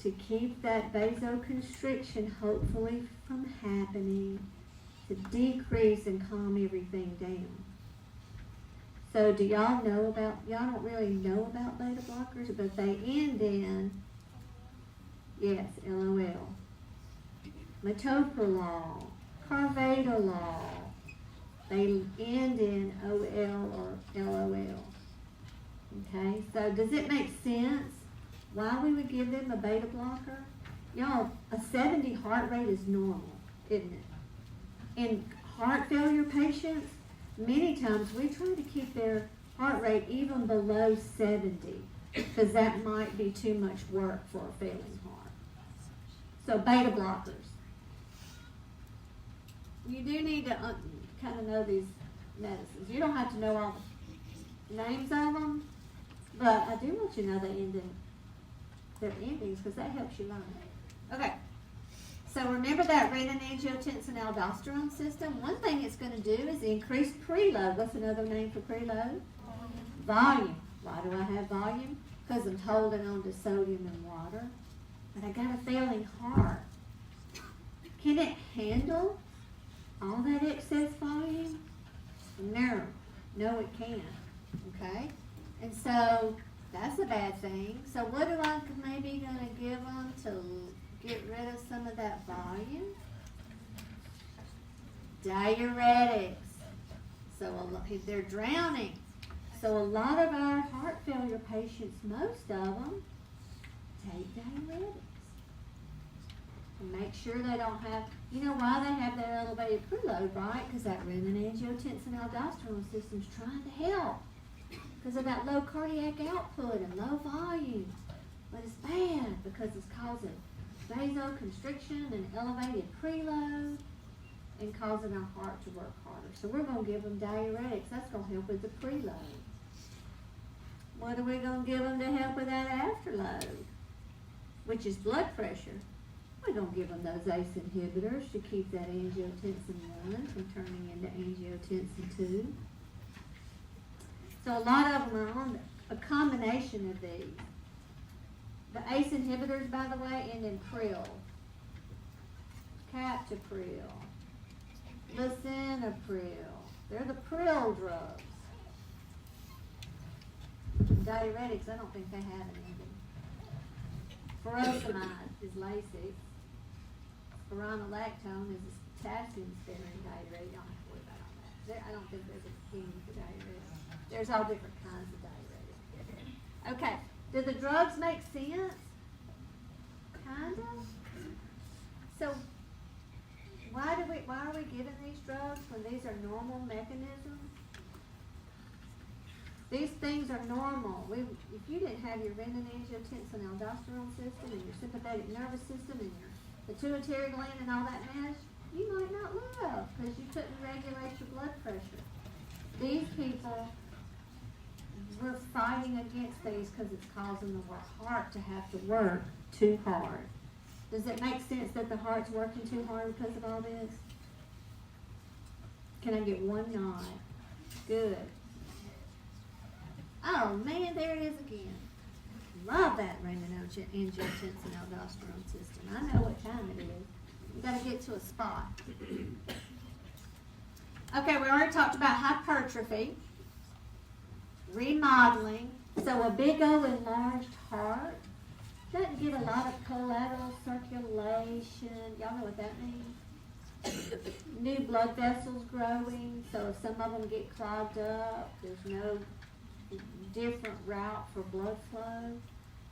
to keep that vasoconstriction hopefully from happening, to decrease and calm everything down. So do y'all don't really know about beta blockers, but they end in, yes, LOL. Metoprolol, carvedilol, they end in OL or LOL. Okay, so does it make sense why we would give them a beta blocker? Y'all, a 70 heart rate is normal, isn't it? In heart failure patients, many times we try to keep their heart rate even below 70 because that might be too much work for a failing heart. So beta blockers. You do need to kind of know these medicines. You don't have to know all the names of them, but I do want you to know they end in their endings because that helps you learn. Okay. So remember that renin-angiotensin-aldosterone system? One thing it's going to do is increase preload. What's another name for preload? Volume. Why do I have volume? Because I'm holding on to sodium and water. But I got a failing heart. Can it handle all that excess volume? No, it can't. Okay? And so that's a bad thing. So what do I maybe going to give them to get rid of some of that volume? Diuretics. So they're drowning. So a lot of our heart failure patients, most of them, take diuretics. And make sure they don't have, you know why they have that elevated preload, right? Because that renin-angiotensin-aldosterone system's trying to help. Because of that low cardiac output and low volume. But it's bad because it's causing vasoconstriction and elevated preload and causing our heart to work harder. So we're going to give them diuretics. That's going to help with the preload. What are we going to give them to help with that afterload? Which is blood pressure. We're going to give them those ACE inhibitors to keep that angiotensin 1 from turning into angiotensin 2. So a lot of them are on a combination of these. The ACE inhibitors, by the way, end in pril. Captopril. Lisinopril. They're the pril drugs. Diuretics, I don't think they have an ending. Furosemide is Lasix. Spironolactone is a potassium-sparing diuretic. You don't have to worry about all that. I don't think there's a king for diuretics. There's all different kinds of diuretics. Okay, do the drugs make sense? Kind of. So why are we giving these drugs when these are normal mechanisms? These things are normal. If you didn't have your renin-angiotensin-aldosterone system and your sympathetic nervous system and your pituitary gland and all that mess, you might not live because you couldn't regulate your blood pressure. These people, we're fighting against these because it's causing the heart to have to work too hard. Does it make sense that the heart's working too hard because of all this? Can I get one nod? Good. Oh man, there it is again. Love that renin-angiotensin-aldosterone system. I know what time it is. You got to get to a spot. Okay, we already talked about hypertrophy, remodeling. So a big old enlarged heart doesn't get a lot of collateral circulation. Y'all know what that means? New blood vessels growing. So if some of them get clogged up, there's no different route for blood flow.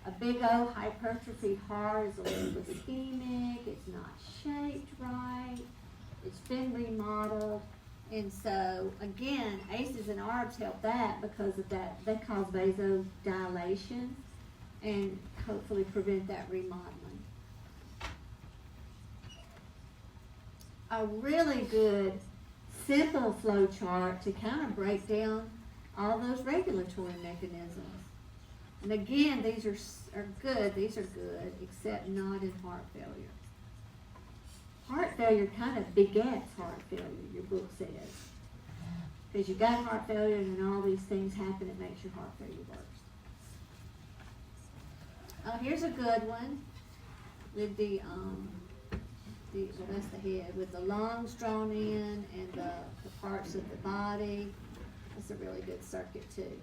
A big old hypertrophy heart is a little ischemic, it's not shaped right, it's been remodeled. And so, again, ACEs and ARBs help that because of that. They cause vasodilation and hopefully prevent that remodeling. A really good, simple flow chart to kind of break down all those regulatory mechanisms. And again, these are good, except not in heart failure. Heart failure kind of begets heart failure, your book says. Because you got heart failure and then all these things happen, it makes your heart failure worse. Oh, here's a good one with that's the head, with the lungs drawn in and the parts of the body. That's a really good circuit too.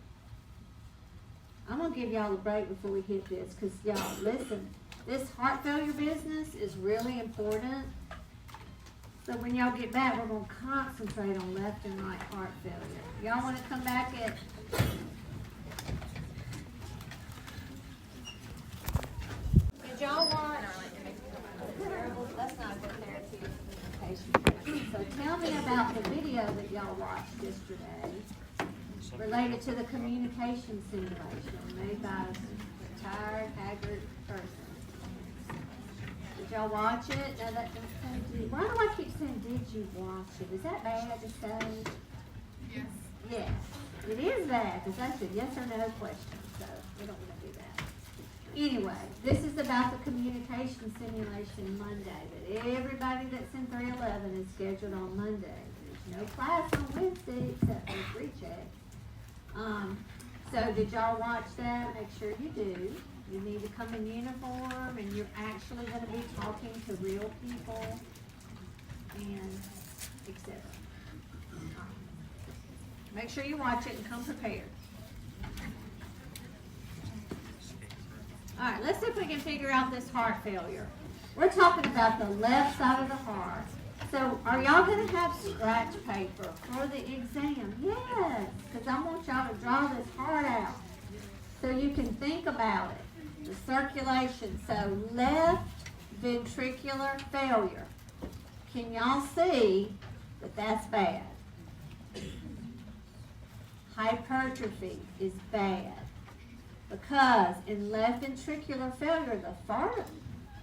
I'm going to give y'all a break before we hit this, because y'all, listen, this heart failure business is really important. So when y'all get back, we're going to concentrate on left and right heart failure. Y'all want to come back at... Did y'all watch... That's not a good therapy communication. So tell me about the video that y'all watched yesterday related to the communication simulation made by a tired, haggard person. Did y'all watch it? No, why do I keep saying, did you watch it? Is that bad to say? Yes. Yes, it is bad, because that's a yes or no question, so we don't want to do that. Anyway, this is about the communication simulation Monday, that everybody that's in 311 is scheduled on Monday. There's no class on Wednesday except for pre-check. So did y'all watch that? Make sure you do. You need to come in uniform, and you're actually going to be talking to real people, and etc. Make sure you watch it and come prepared. All right, let's see if we can figure out this heart failure. We're talking about the left side of the heart. So are y'all going to have scratch paper for the exam? Yes, because I want y'all to draw this heart out so you can think about it. The circulation. So left ventricular failure. Can y'all see that that's bad? Hypertrophy is bad because in left ventricular failure, the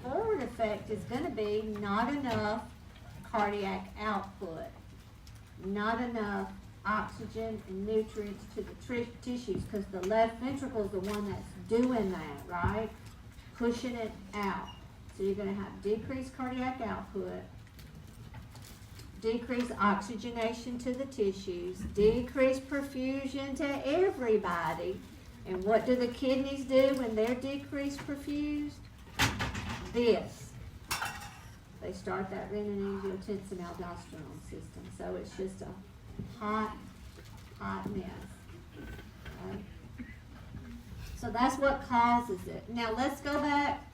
forward effect is going to be not enough cardiac output, not enough oxygen and nutrients to the tissues, because the left ventricle is the one that's doing that, right? Pushing it out. So you're going to have decreased cardiac output, decreased oxygenation to the tissues, decreased perfusion to everybody. And what do the kidneys do when they're decreased perfused? This. They start that renin-angiotensin-aldosterone system. So it's just a hot mess. Right? So that's what causes it. Now let's go back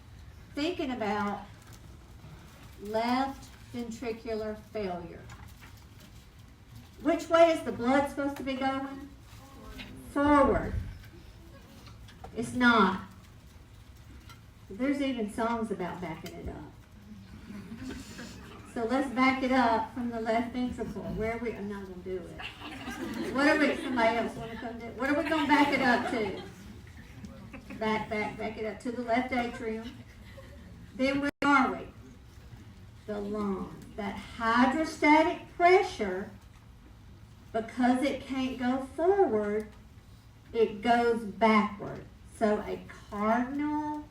thinking about left ventricular failure. Which way is the blood supposed to be going? Forward. It's not. There's even songs about backing it up. So let's back it up from the left ventricle. Where are we? I'm not going to do it. What are we? Somebody else want to come do it? What are we going to back it up to? Back it up to the left atrium. Then where are we? The lungs. That hydrostatic pressure, because it can't go forward, it goes backward. So a cardinal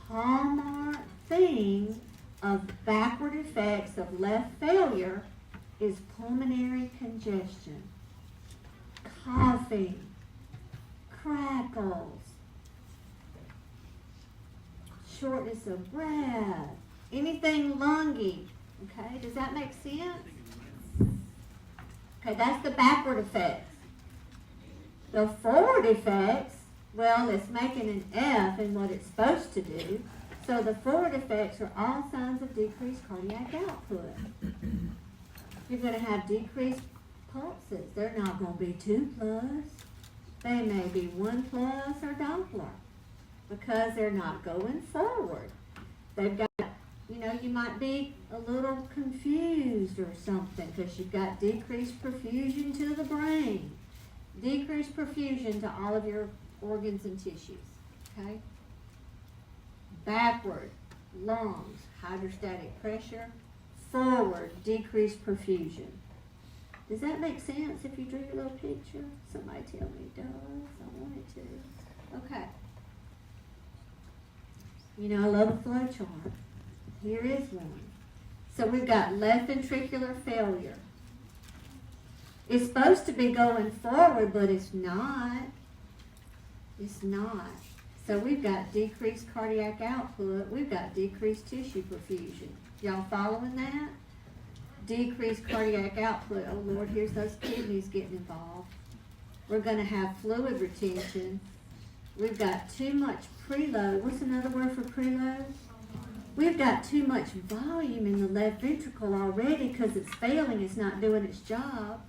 hallmark thing of backward effects of left failure is pulmonary congestion, coughing, crackles, shortness of breath, anything lungy. Okay, does that make sense? Okay, that's the backward effects. The forward effects, well, it's making an F in what it's supposed to do. So the forward effects are all signs of decreased cardiac output. You're going to have decreased pulses. They're not going to be 2+. They may be 1+ or Doppler. because they're not going forward. They've got, you might be a little confused or something because you've got decreased perfusion to the brain, decreased perfusion to all of your organs and tissues, okay? Backward, lungs, hydrostatic pressure. Forward, decreased perfusion. Does that make sense if you drew your little picture? Somebody tell me it does. I want it to. Okay. I love a flow chart. Here is one. So we've got left ventricular failure. It's supposed to be going forward, but it's not. It's not. So we've got decreased cardiac output. We've got decreased tissue perfusion. Y'all following that? Decreased cardiac output. Oh Lord, here's those kidneys getting involved. We're going to have fluid retention. We've got too much preload. What's another word for preload? We've got too much volume in the left ventricle already because it's failing. It's not doing its job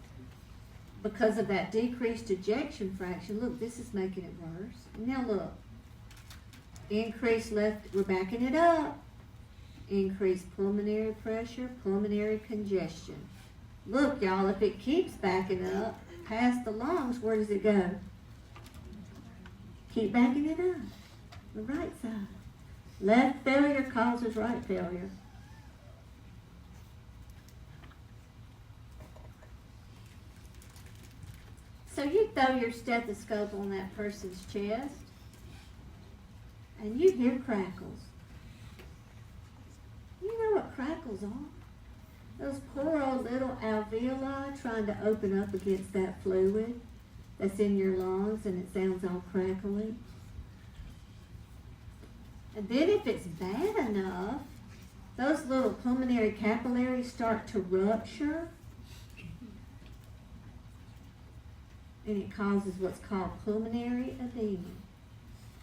because of that decreased ejection fraction. Look, this is making it worse. Now look. Increased left, we're backing it up. Increased pulmonary pressure, pulmonary congestion. Look, y'all, if it keeps backing up past the lungs, where does it go? Keep backing it up. The right side. Left failure causes right failure. So you throw your stethoscope on that person's chest, and you hear crackles. You know what crackles are? Those poor old little alveoli trying to open up against that fluid that's in your lungs, and it sounds all crackly. And then if it's bad enough, those little pulmonary capillaries start to rupture, and it causes what's called pulmonary edema.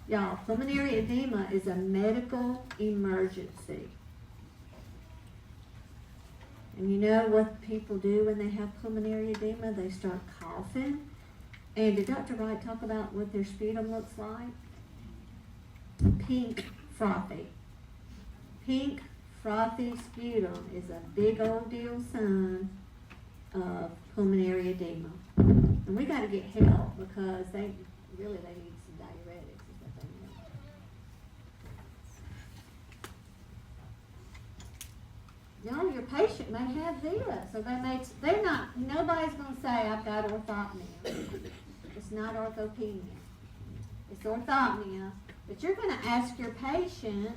Y'all, pulmonary edema is a medical emergency. And you know what people do when they have pulmonary edema? They start coughing. And did Dr. Wright talk about what their sputum looks like? Pink, frothy. Pink, frothy sputum is a big old deal sign of pulmonary edema. And we got to get help because they need some diuretics is what they need. Your patient may have this, so nobody's going to say, I've got orthopnea. It's not orthopenia. It's orthopnea. But you're going to ask your patient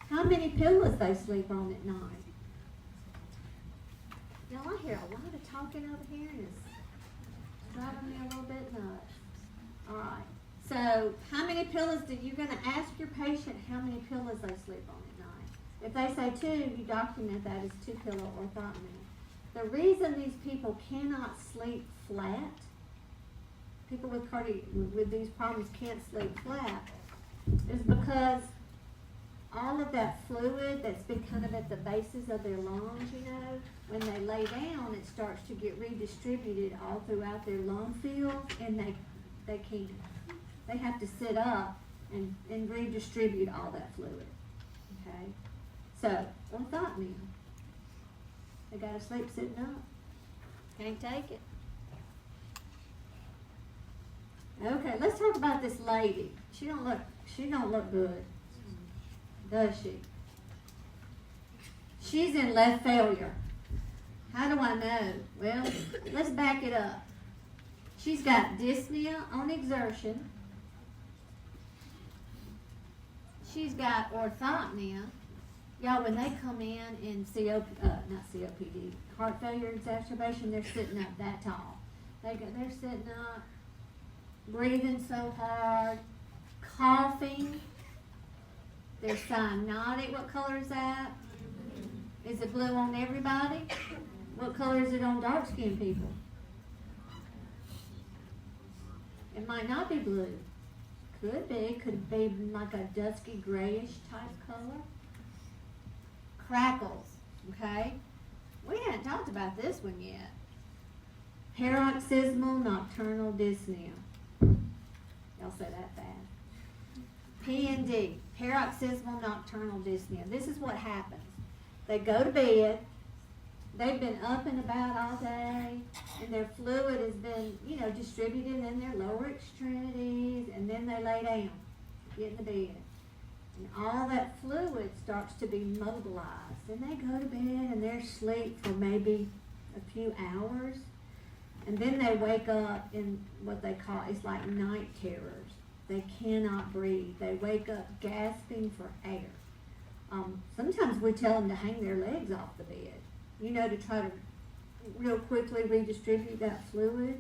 how many pillows they sleep on at night. Y'all, I hear a lot of talking over here, and it's driving me a little bit nuts. All right. So how many pillows you're going to ask your patient how many pillows they sleep on at night. If they say 2, you document that as 2-pillow orthopnea. The reason these people cannot sleep flat, people with these problems can't sleep flat, is because all of that fluid that's been kind of at the bases of their lungs, when they lay down, it starts to get redistributed all throughout their lung field, and they can't. They have to sit up and redistribute all that fluid. Okay? So, orthopnea. They gotta sleep sitting up. Can't take it. Okay, let's talk about this lady. She don't look good, does she? She's in left failure. How do I know? Well, let's back it up. She's got dyspnea on exertion. She's got orthopnea. Y'all, when they come in COPD, heart failure exacerbation, they're sitting up that tall. They're sitting up, breathing so hard, coughing. They're cyanotic. What color is that? Is it blue on everybody? What color is it on dark-skinned people? It might not be blue. Could be like a dusky grayish type color. Crackles, okay? We hadn't talked about this one yet. Paroxysmal nocturnal dyspnea. Y'all say that fast. P and D, paroxysmal nocturnal dyspnea. This is what happens. They go to bed, they've been up and about all day, and their fluid has been, distributed in their lower extremities, and then they lay down, get in the bed. And all that fluid starts to be mobilized. And they go to bed and they're asleep for maybe a few hours. And then they wake up in what they call, it's like night terrors. They cannot breathe. They wake up gasping for air. Sometimes we tell them to hang their legs off the bed, to try to real quickly redistribute that fluid.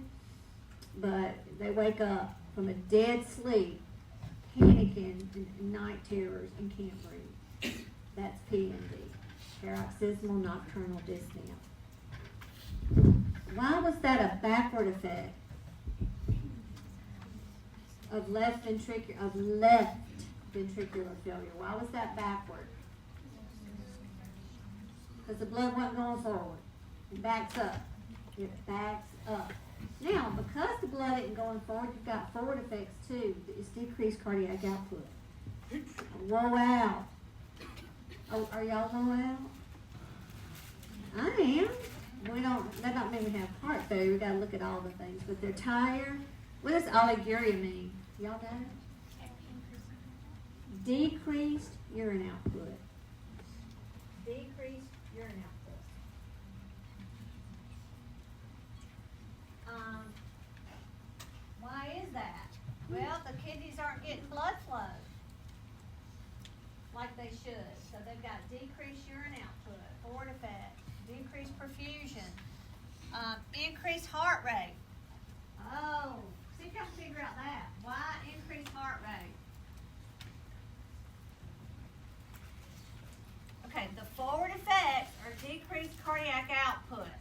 But they wake up from a dead sleep, panicking and night terrors, and can't breathe. That's PND, paroxysmal nocturnal dyspnea. Why was that a backward effect of left ventricular failure? Why was that backward? Because the blood wasn't going forward. It backs up. It backs up. Now, because the blood isn't going forward, you've got forward effects too. It's decreased cardiac output. Low out. Oh, are y'all low out? I am. That don't mean we have heart failure. We got to look at all the things. But they're tired. What does oliguria mean? Y'all know? Decreased urine output. Decreased urine output. Why is that? Well, the kidneys aren't getting blood flow like they should. So they've got decreased urine output, forward effect, decreased perfusion, increased heart rate. Oh, see if you can figure out that. Why increased heart rate? Okay, the forward effects are decreased cardiac output.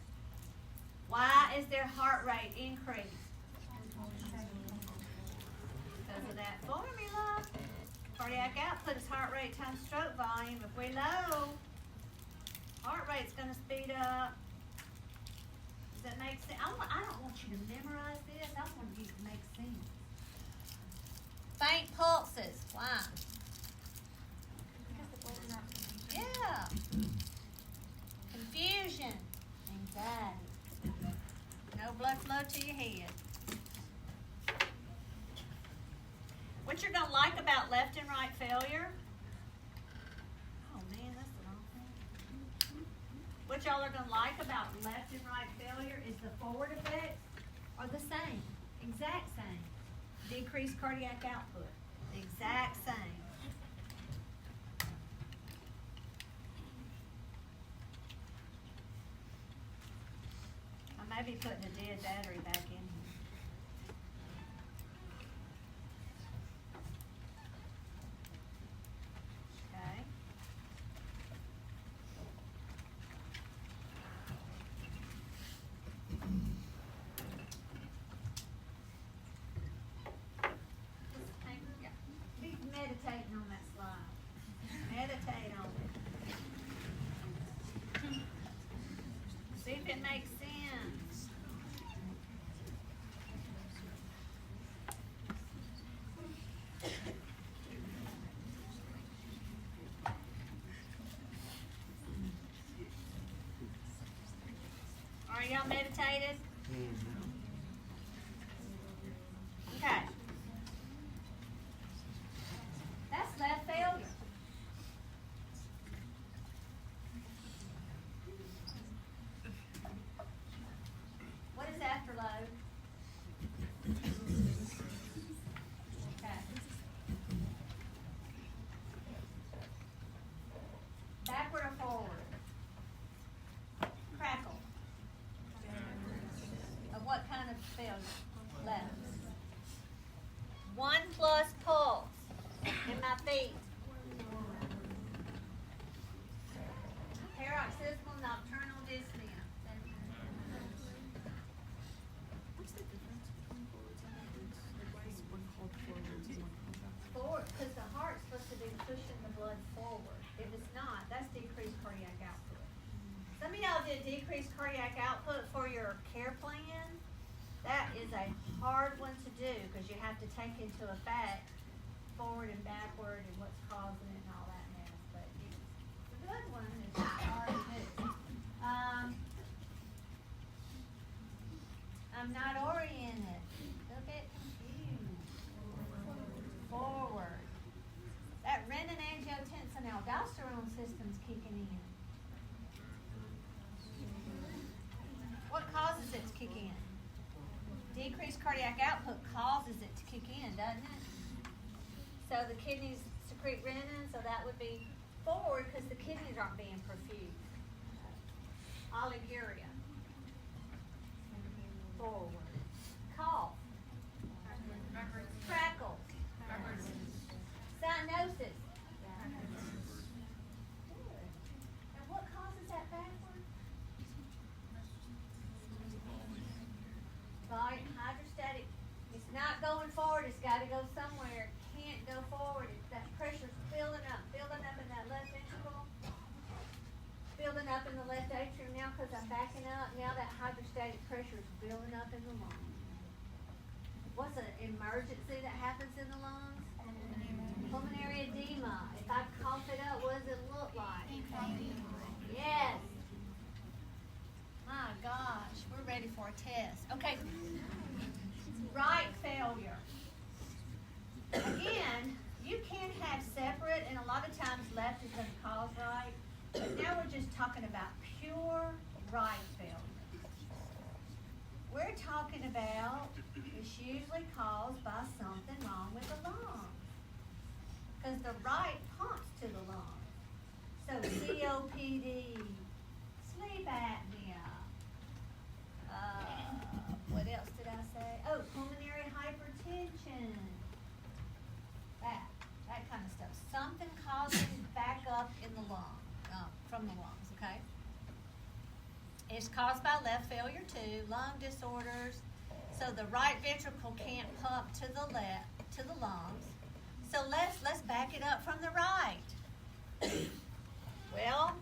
Why is their heart rate increased? Because of that formula. Cardiac output is heart rate times stroke volume. If we're low, heart rate's going to speed up. Does that make sense? I don't want you to memorize this. I want you to make sense. Faint pulses. Why? Yeah. Confusion. Anxiety. No blood flow to your head. What you're going to like about left and right failure? Oh man, that's the wrong thing. What y'all are going to like about left and right failure is the forward effects are the same. Exact same. Decreased cardiac output. Exact same. I may be putting a dead battery back in here. Okay. Yeah. Be meditating on that slide. Meditate on it. See if it makes sense. Are y'all meditated? Okay. That's left failure. What is afterload? Okay. Backward or forward? Crackle. Of what kind of failure? Left. 1 plus pulse in my feet. Paroxysmal nocturnal dyspnea. What's the difference between forwards and backwards? Like, why is one called forwards and one called backwards? Forward, because the heart's supposed to be pushing the blood forward. If it's not, that's decreased cardiac output. Some of y'all did decreased cardiac output for your care plan. That is a hard one to do because you have to take into effect forward and backward and what's causing it and all that mess, but it's a good one, it's hard to do. I'm not oriented, a bit confused. Forward. That renin-angiotensin-aldosterone system's kicking in. What causes it to kick in? Decreased cardiac output causes it to kick in, doesn't it? So the kidneys secrete renin, so that would be forward because the kidneys aren't being perfused. Oliguria. Forward. Cough. Crackle. Cyanosis. And what causes that backward? Right, hydrostatic. It's not going forward. It's got to go somewhere. It can't go forward. That pressure's building up in that left ventricle, building up in the left atrium now because I'm backing up. Now that hydrostatic pressure is building up in the lungs. What's an emergency that happens in the lungs? Pulmonary edema. If I cough it up, what does it look like? Yes. My gosh, we're ready for a test. Okay. Right failure. Again, you can have separate, and a lot of times left is going to cause right. But now we're just talking about pure right failure. We're talking about it's usually caused by something wrong with the lungs. Because the right pumps to the lungs. So COPD, sleep apnea, what else did I say? Oh, pulmonary hypertension. That kind of stuff. Something causing backup in the lung, from the lungs, okay? It's caused by left failure too, lung disorders. So the right ventricle can't pump to the lungs. So let's back it up from the right. Well,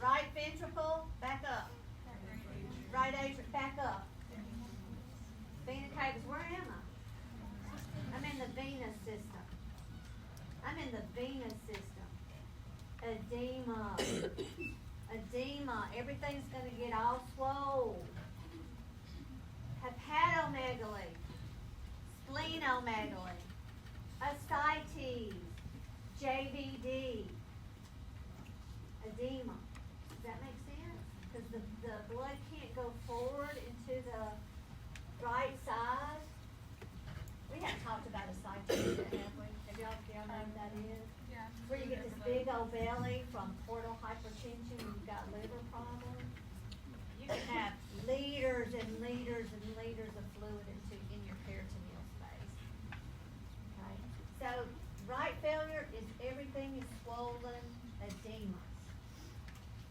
right ventricle, back up. Right atrium, back up. Vena cava, where am I? I'm in the venous system. I'm in the venous system. Edema. Edema. Everything's going to get all swole. Hepatomegaly. Splenomegaly. Ascites. JVD. Edema. Does that make sense? Because the blood can't go forward into the right side. We haven't talked about ascites yet, have we? Have y'all know what that is? Yeah. Where you get this big old belly from portal hypertension when you've got liver problems. You can have liters and liters and liters of fluid in your peritoneal space. Okay? So right failure is everything is swollen, edema.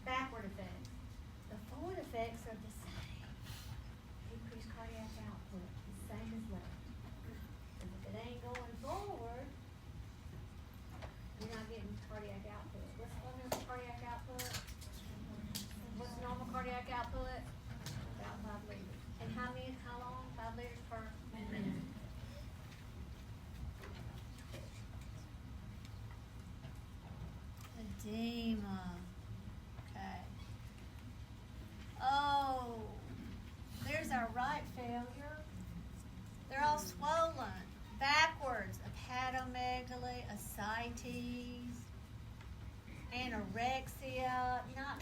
Backward effects. The forward effects are the same. Decreased cardiac output, the same as left. And if it ain't going forward, you're not getting cardiac output. What's normal cardiac output? What's normal cardiac output? About 5 liters. And how long? 5 liters per minute. Edema. Okay. Oh, there's our right failure. They're all swollen. Backwards. Hepatomegaly, ascites, anorexia. Not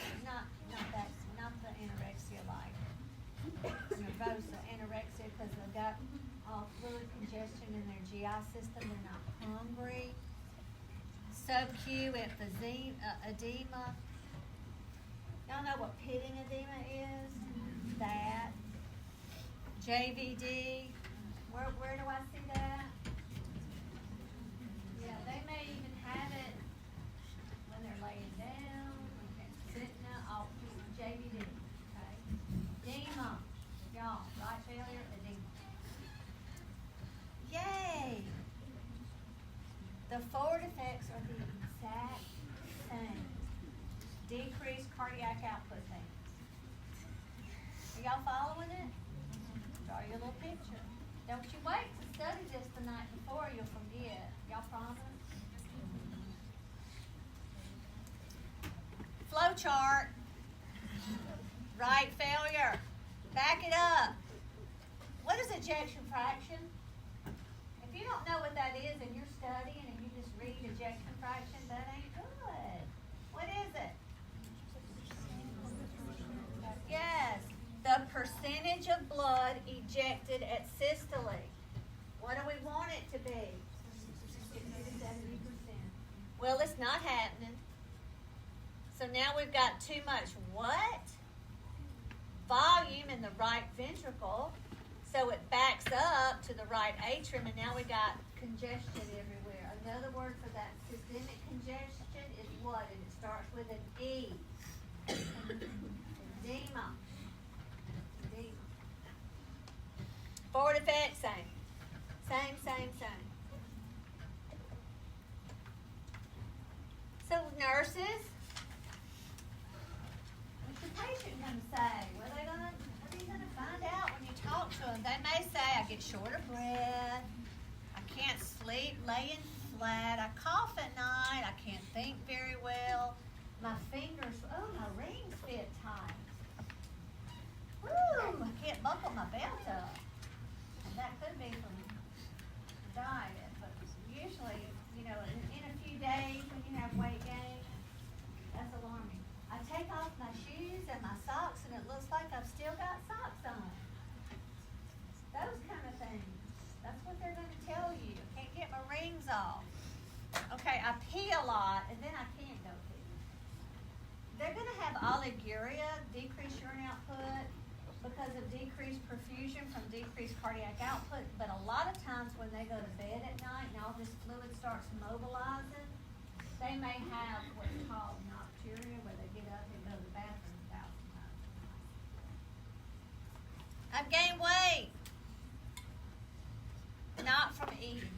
the anorexia like nervosa. Anorexia because they've got all fluid congestion in their GI system. They're not hungry. Sub-Q edema. Y'all know what pitting edema is? That. JVD. Where do I see that? Yeah, they may even have it when they're laying down, sitting up, JVD. Okay. Edema. Y'all, right failure, edema. Yay! The forward effects are the exact same. Decreased cardiac output things. Are y'all following it? Draw your little picture. Don't you wait to study this the night before, you'll forget. Y'all promise? Flow chart. Right failure. Back it up. What is ejection fraction? If you don't know what that is and you're studying and you just read ejection fraction, that ain't good. What is it? Yes, the percentage of blood ejected at systole. What do we want it to be? 70%. Well, it's not happening. So now we've got too much what? Volume in the right ventricle. So it backs up to the right atrium, and now we got congestion everywhere. Another word for that systemic congestion is what? And it starts with an E. Edema. Edema. Forward effect, same. Same. So nurses, what's the patient going to say? What are you going to find out when you talk to them? They may say, I get short of breath, I can't sleep laying flat, I cough at night, I can't think very well, my fingers, my rings fit tight. Woo, I can't buckle my belt up. And that could be from diet, but usually, in a few days when you have weight gain, that's alarming. I take off my shoes and my socks and it looks like I've still got socks on. Those kind of things. That's what they're going to tell you. I can't get my rings off. Okay, I pee a lot and then I can't go pee. They're going to have oliguria, decreased urine output, because of decreased perfusion from decreased cardiac output, but a lot of times when they go to bed at night and all this fluid starts mobilizing, they may have what's called nocturia, where they get up and go to the bathroom 1,000 times. I've gained weight. Not from eating.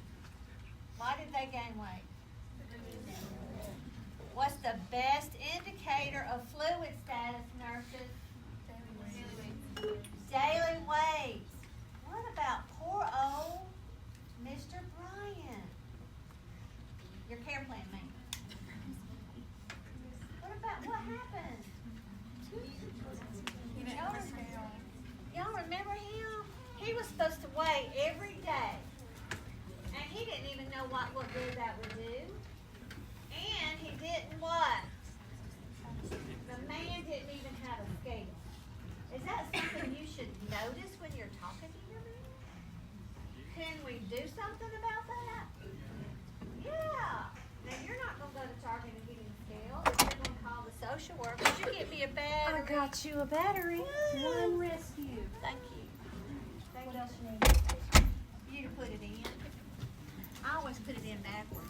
Why did they gain weight? What's the best indicator of fluid status, nurses? Daily weights. What about poor old Mr. Bryan? Your care plan man. What happened? Y'all remember him? He was supposed to weigh every day. And he didn't even know what good that would do. And he didn't what? The man didn't even have a scale. Is that something you should notice when you're talking to your man? Can we do something about that? Yeah. Now you're not going to go to Target and get him a scale. You're going to call the social worker. Could you get me a battery? I got you a battery. Woo. One rescue. Thank you. Thank What you. else you need? You to put it in. I always put it in backwards.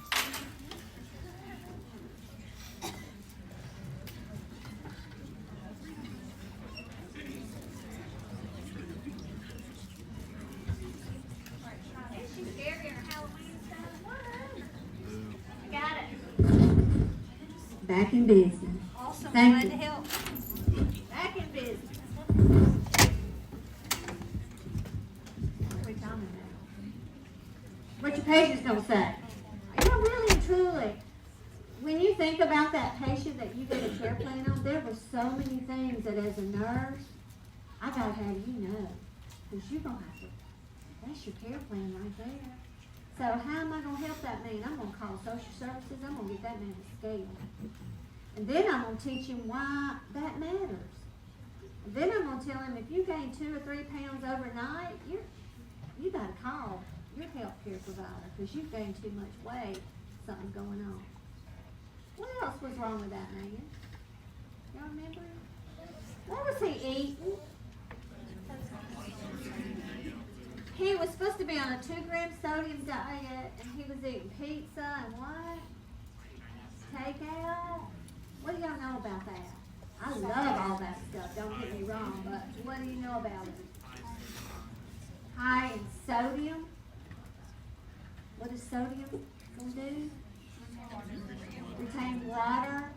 She's scary in her Halloween stuff. I got it. Back in business. Awesome. Thank Glad you. to help. Back in business. What are we talking about? What your patient's gonna say? Really and truly, when you think about that patient that you get a care plan on, there were so many things that as a nurse, I gotta have you know. Because you're gonna have to, that's your care plan right there. So how am I gonna help that man? I'm gonna call social services, I'm gonna get that man a scale. And then I'm gonna teach him why that matters. And then I'm gonna tell him if you gain 2 or 3 pounds overnight, you gotta call your healthcare provider because you've gained too much weight. Something's going on. What else was wrong with that man? Y'all remember? What was he eating? He was supposed to be on a 2-gram sodium diet, and he was eating pizza and what? Takeout? What do y'all know about that? I love all that stuff, don't get me wrong, but what do you know about it? High in sodium? What is sodium going to do? Retain water.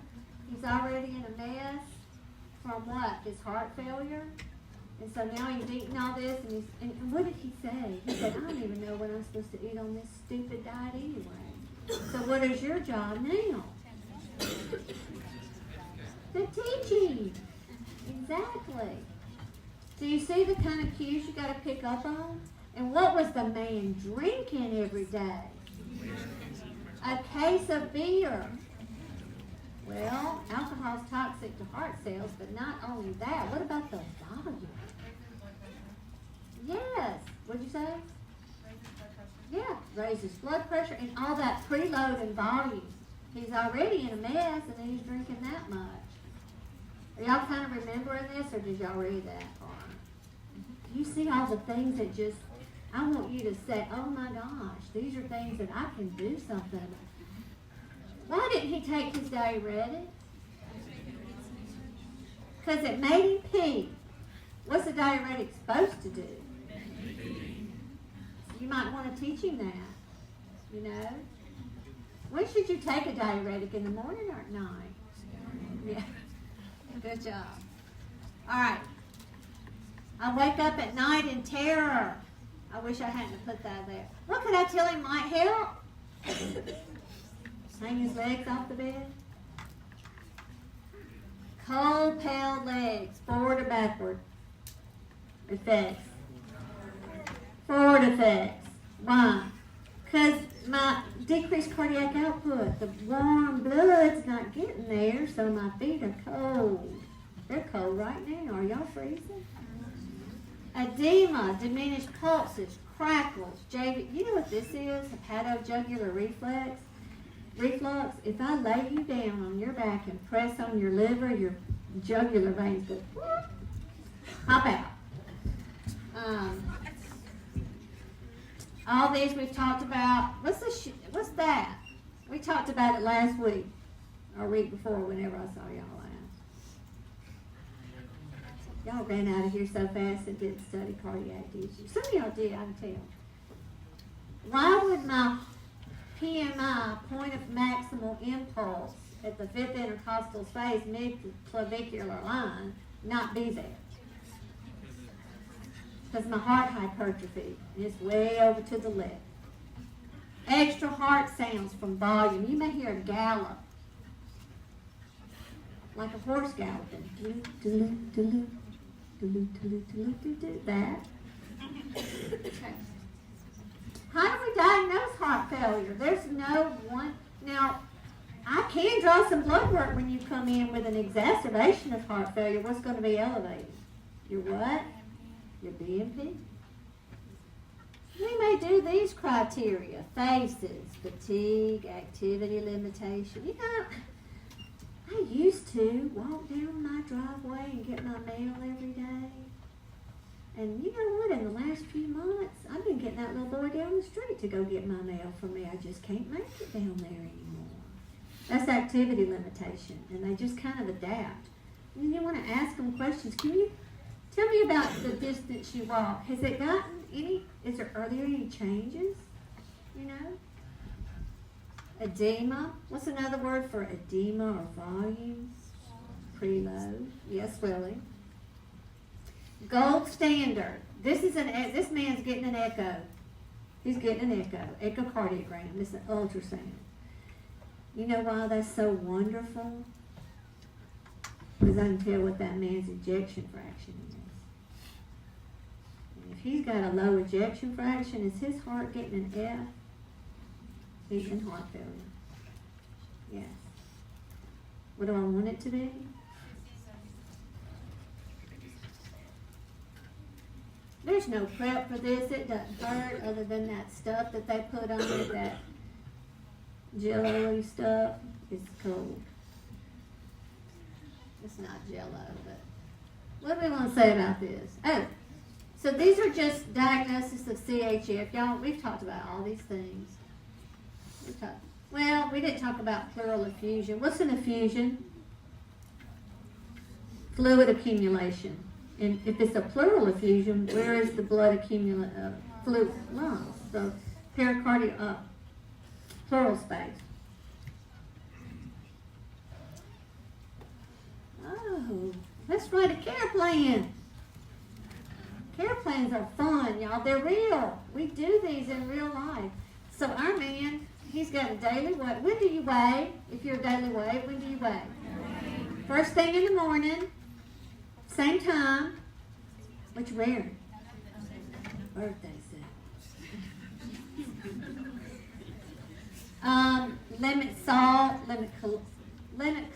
He's already in a mess from what? His heart failure? And so now he's eating all this, and what did he say? He said, I don't even know what I'm supposed to eat on this stupid diet anyway. So what is your job now? To teach him. Exactly. So you see the kind of cues you got to pick up on? And what was the man drinking every day? A case of beer. Well, alcohol's toxic to heart cells, but not only that. What about the volume? Yes. What'd you say? Yeah, raises blood pressure and all that preload and volume. He's already in a mess and then he's drinking that much. Are y'all kind of remembering this, or did y'all read that part? You see all the things that just, I want you to say, oh my gosh, these are things that I can do something about. Why didn't he take his diuretic? Because it made him pee. What's a diuretic supposed to do? You might want to teach him that, you know. When should you take a diuretic, in the morning or at night? Yeah, good job. All right. I wake up at night in terror. I wish I hadn't put that there. What could I tell him might help? Hang his legs off the bed. Cold, pale legs, forward or backward. Effects. Forward effects. Why? Because my decreased cardiac output, the warm blood's not getting there, so my feet are cold. They're cold right now. Are y'all freezing? Edema, diminished pulses, crackles, JV. You know what this is? Hepatojugular reflex. Reflux. If I lay you down on your back and press on your liver, your jugular veins go whoop, pop out. All these we've talked about. What's that? We talked about it last week, or week before, whenever I saw y'all last. Y'all ran out of here so fast and didn't study cardiac, did you? Some of y'all did, I can tell. Why would my PMI, point of maximal impulse, at the fifth intercostal space, mid-clavicular line, not be there? Because my heart hypertrophy is way over to the left. Extra heart sounds from volume. You may hear a gallop, like a horse galloping. That. Okay. How do we diagnose heart failure? There's no one. Now, I can draw some blood work when you come in with an exacerbation of heart failure. What's going to be elevated? Your what? Your BNP. We may do these criteria: faces, fatigue, activity limitation. You know, I used to walk down my driveway and get my mail every day. And you know what? In the last few months, I've been getting that little boy down the street to go get my mail for me. I just can't make it down there anymore. That's activity limitation, and they just kind of adapt. And you want to ask them questions. Can you tell me about the distance you walk? Has it gotten any, are there any changes? You know? Edema. What's another word for edema or volume? Preload. Yes, swelling. Gold standard. This man's getting an echo. He's getting an echo. Echocardiogram. This is an ultrasound. You know why that's so wonderful? Because I can tell what that man's ejection fraction is. And if he's got a low ejection fraction, is his heart getting an F? He's in heart failure. Yes. What do I want it to be? There's no prep for this. It doesn't hurt other than that stuff that they put on it, that jello-y stuff. It's cold. It's not jello, but what do we want to say about this? Oh, so these are just diagnosis of CHF. Y'all, we've talked about all these things. Well, we didn't talk about pleural effusion. What's an effusion? Fluid accumulation. And if it's a pleural effusion, where is the blood fluid lungs? The pericardial, pleural space. Oh, let's write a care plan. Care plans are fun, y'all. They're real. We do these in real life. So our man, he's got a daily weight. When do you weigh? If you're a daily weight, when do you weigh? First thing in the morning, same time. What you wearing? Birthday set. Limit salt, limit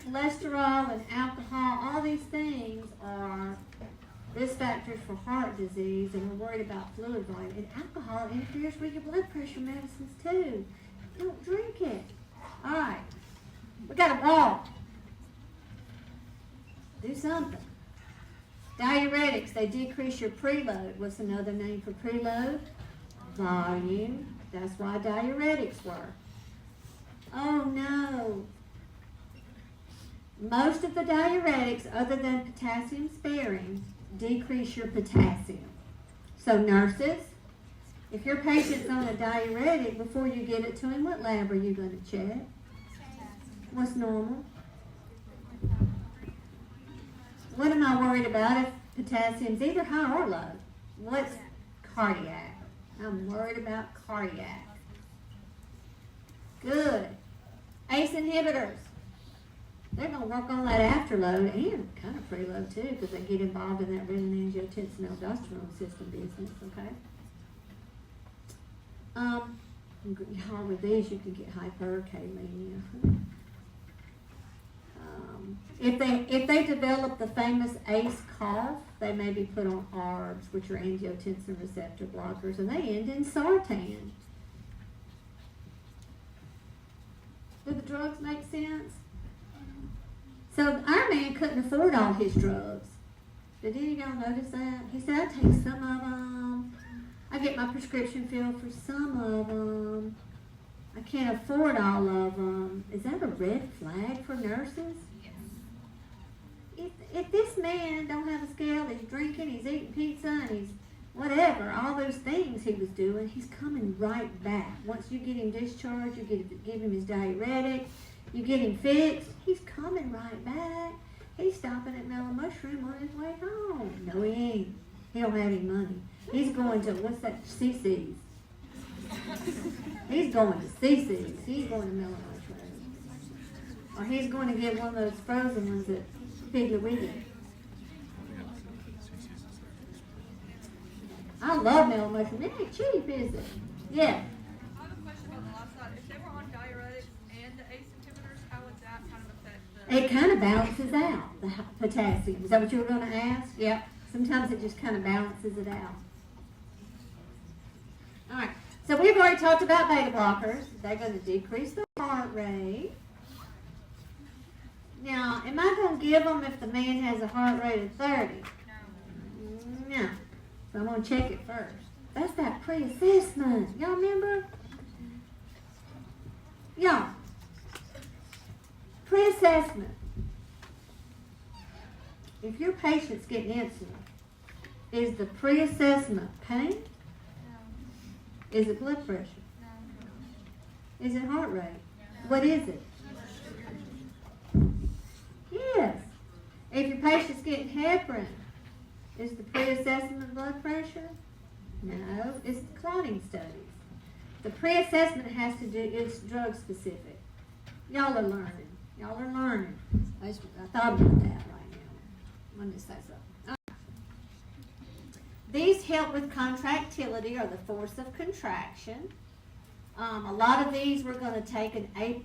cholesterol and alcohol. All these things are risk factors for heart disease, and we're worried about fluid volume. And alcohol interferes with your blood pressure medicines too. Don't drink it. All right, we got to walk. Do something. Diuretics, they decrease your preload. What's another name for preload? Volume. That's why diuretics work. Oh no. Most of the diuretics, other than potassium sparing, decrease your potassium. So nurses, if your patient's on a diuretic, before you get it to him, what lab are you going to check? What's normal? What am I worried about if potassium's either high or low? What's cardiac? I'm worried about cardiac. Good. ACE inhibitors. They're going to work on that afterload and kind of preload too, because they get involved in that renin-angiotensin-aldosterone system business, okay? Y'all, with these you can get hyperkalemia. If they develop the famous ACE cough, they may be put on ARBs, which are angiotensin receptor blockers, and they end in sartan. Do the drugs make sense? So our man couldn't afford all his drugs. Did any of y'all notice that? He said, I take some of them. I get my prescription filled for some of them. I can't afford all of them. Is that a red flag for nurses? If this man don't have a scale, he's drinking, he's eating pizza, and he's whatever, all those things he was doing, he's coming right back. Once you get him discharged, you give him his diuretic, you get him fixed, he's coming right back. He's stopping at Mellow Mushroom on his way home. No, he ain't. He don't have any money. He's going to, what's that, CC's. He's going to CC's. He's going to Mellow Mushroom. Or he's going to get one of those frozen ones at Piggly Wiggly. I love Mellow Mushroom. It ain't cheap, is it? Yeah. I have a question about the last side. If they were on diuretics and the ACE inhibitors, how would that kind of affect the... It kind of balances out the potassium. Is that what you were going to ask? Yep. Sometimes it just kind of balances it out. All right. So we've already talked about beta blockers. They're going to decrease the heart rate. Now, am I going to give them if the man has a heart rate of 30? No. So I'm going to check it first. That's that pre-assessment. Y'all remember? Y'all. Pre-assessment. If your patient's getting insulin, is the pre-assessment pain? Is it blood pressure? Is it heart rate? What is it? Yes. If your patient's getting heparin, is the pre-assessment blood pressure? No, it's the clotting studies. The pre-assessment has to do, it's drug specific. Y'all are learning. Y'all are learning. I thought about that right now. Let me say something. These help with contractility, or the force of contraction. A lot of these we're going to take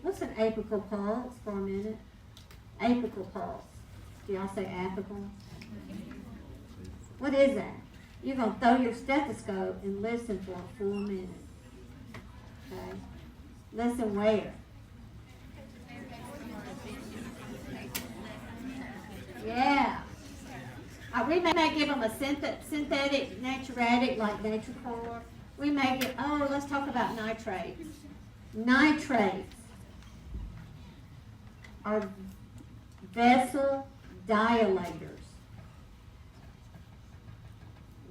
what's an apical pulse for a minute? Apical pulse. Do y'all say apical? What is that? You're going to throw your stethoscope and listen for a full minute. Okay? Listen where? Yeah. We may give them a synthetic naturatic like Natracor. We may give, let's talk about nitrates. Nitrates are vessel dilators.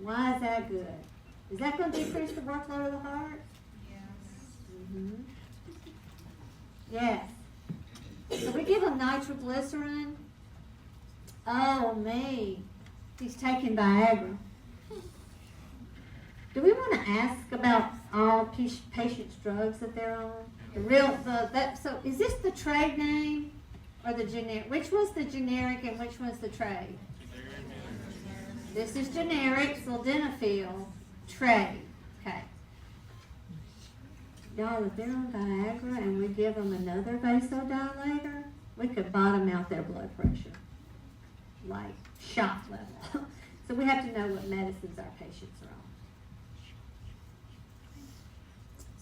Why is that good? Is that going to decrease the workload of the heart? Yes. Mm-hmm. Yes. So we give them nitroglycerin. Oh, me. He's taking Viagra. Do we want to ask about all patients' drugs that they're on? So is this the trade name or the generic? Which was the generic and which was the trade? This is generic, sildenafil, trade. Okay. Y'all, if they're on Viagra and we give them another vasodilator, we could bottom out their blood pressure, like shot level. So we have to know what medicines our patients are on.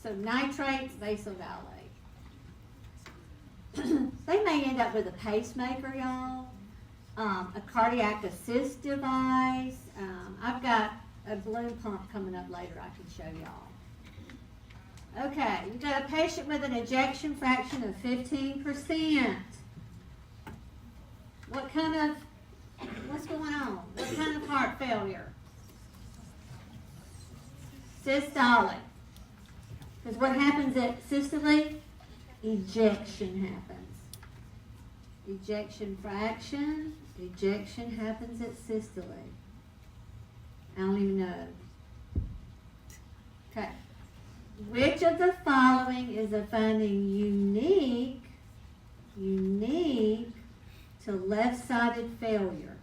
So nitrates, vasodilate. They may end up with a pacemaker, y'all, a cardiac assist device. I've got a balloon pump coming up later I can show y'all. Okay, you got a patient with an ejection fraction of 15%. What's going on? What kind of heart failure? Systolic. Because what happens at systole? Ejection happens. Ejection fraction, ejection happens at systole. I don't even know. Okay. Which of the following is a finding unique to left-sided failure?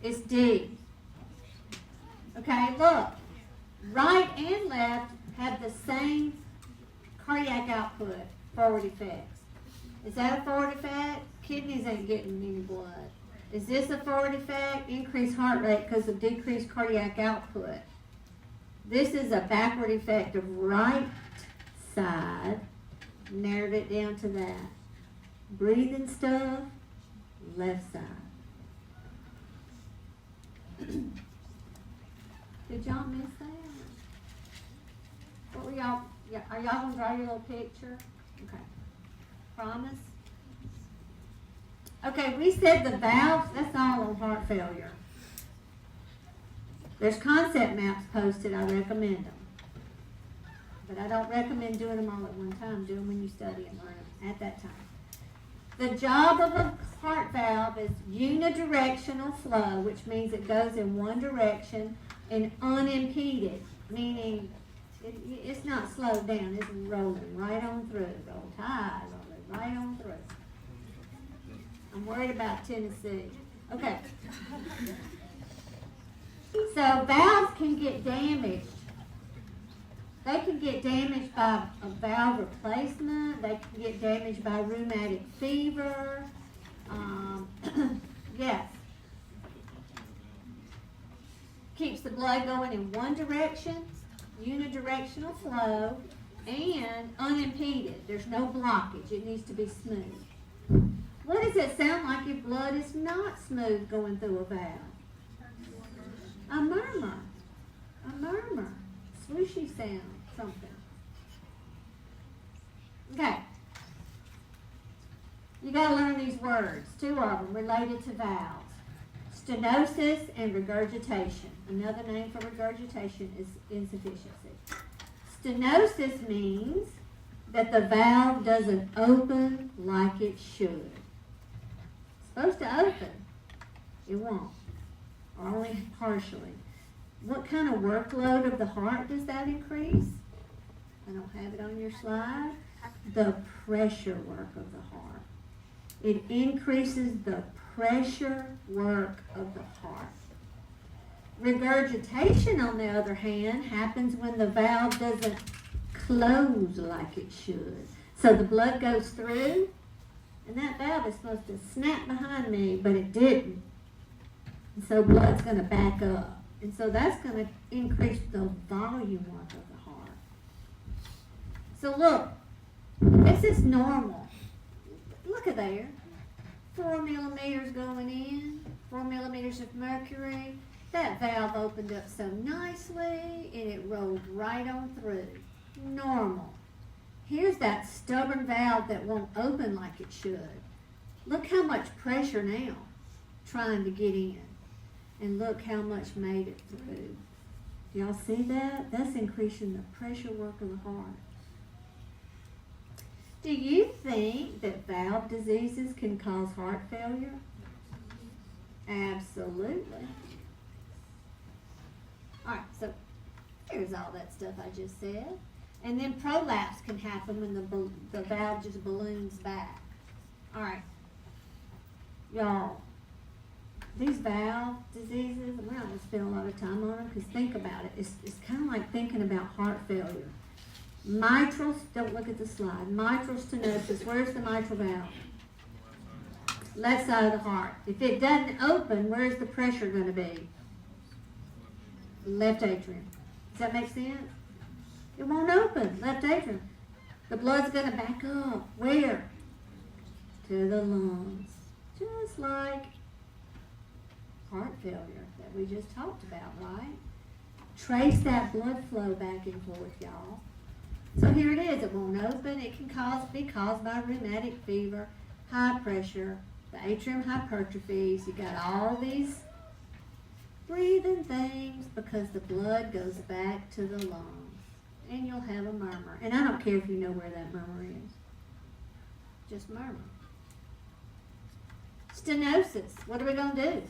It's D. Okay, look. Right and left have the same cardiac output, forward effects. Is that a forward effect? Kidneys ain't getting any blood. Is this a forward effect? Increased heart rate because of decreased cardiac output. This is a backward effect of right side. Narrowed it down to that. Breathing stuff, left side. Did y'all miss that? What were y'all, are y'all gonna draw your little picture? Okay. Promise? Okay, we said the valves, that's all on heart failure. There's concept maps posted, I recommend them. But I don't recommend doing them all at one time. Do them when you study and learn them at that time. The job of a heart valve is unidirectional flow, which means it goes in one direction and unimpeded, meaning it's not slowed down, it's rolling right on through. Roll tide, rolling right on through. I'm worried about Tennessee. Okay. So valves can get damaged. They can get damaged by a valve replacement. They can get damaged by rheumatic fever. Yes. Keeps the blood going in one direction, unidirectional flow, and unimpeded. There's no blockage. It needs to be smooth. What does it sound like if blood is not smooth going through a valve? A murmur. A murmur. Swooshy sound. Something. Okay. You got to learn these words. Two of them related to valves. Stenosis and regurgitation. Another name for regurgitation is insufficiency. Stenosis means that the valve doesn't open like it should. It's supposed to open. It won't. Or only partially. What kind of workload of the heart does that increase? I don't have it on your slide. The pressure work of the heart. It increases the pressure work of the heart. Regurgitation, on the other hand, happens when the valve doesn't close like it should. So the blood goes through, and that valve is supposed to snap behind me, but it didn't. And so blood's going to back up. And so that's going to increase the volume work of the heart. So look, this is normal. Look at there. 4 millimeters going in, 4 millimeters of mercury. That valve opened up so nicely, and it rolled right on through. Normal. Here's that stubborn valve that won't open like it should. Look how much pressure now trying to get in. And look how much made it through. Y'all see that? That's increasing the pressure work of the heart. Do you think that valve diseases can cause heart failure? Absolutely. Alright, so here's all that stuff I just said. And then prolapse can happen when the valve just balloons back. Alright. Y'all, these valve diseases, we're not going to spend a lot of time on them because think about it. It's kind of like thinking about heart failure. Mitral, don't look at the slide. Mitral stenosis, where's the mitral valve? Left side of the heart. If it doesn't open, where's the pressure going to be? Left atrium. Does that make sense? It won't open, left atrium. The blood's going to back up. Where? To the lungs. Just like heart failure that we just talked about, right? Trace that blood flow back and forth, y'all. So here it is. It won't open. It can be caused by rheumatic fever, high pressure, the atrium hypertrophies. You got all these breathing things because the blood goes back to the lungs. And you'll have a murmur. And I don't care if you know where that murmur is. Just murmur. Stenosis. What are we going to do?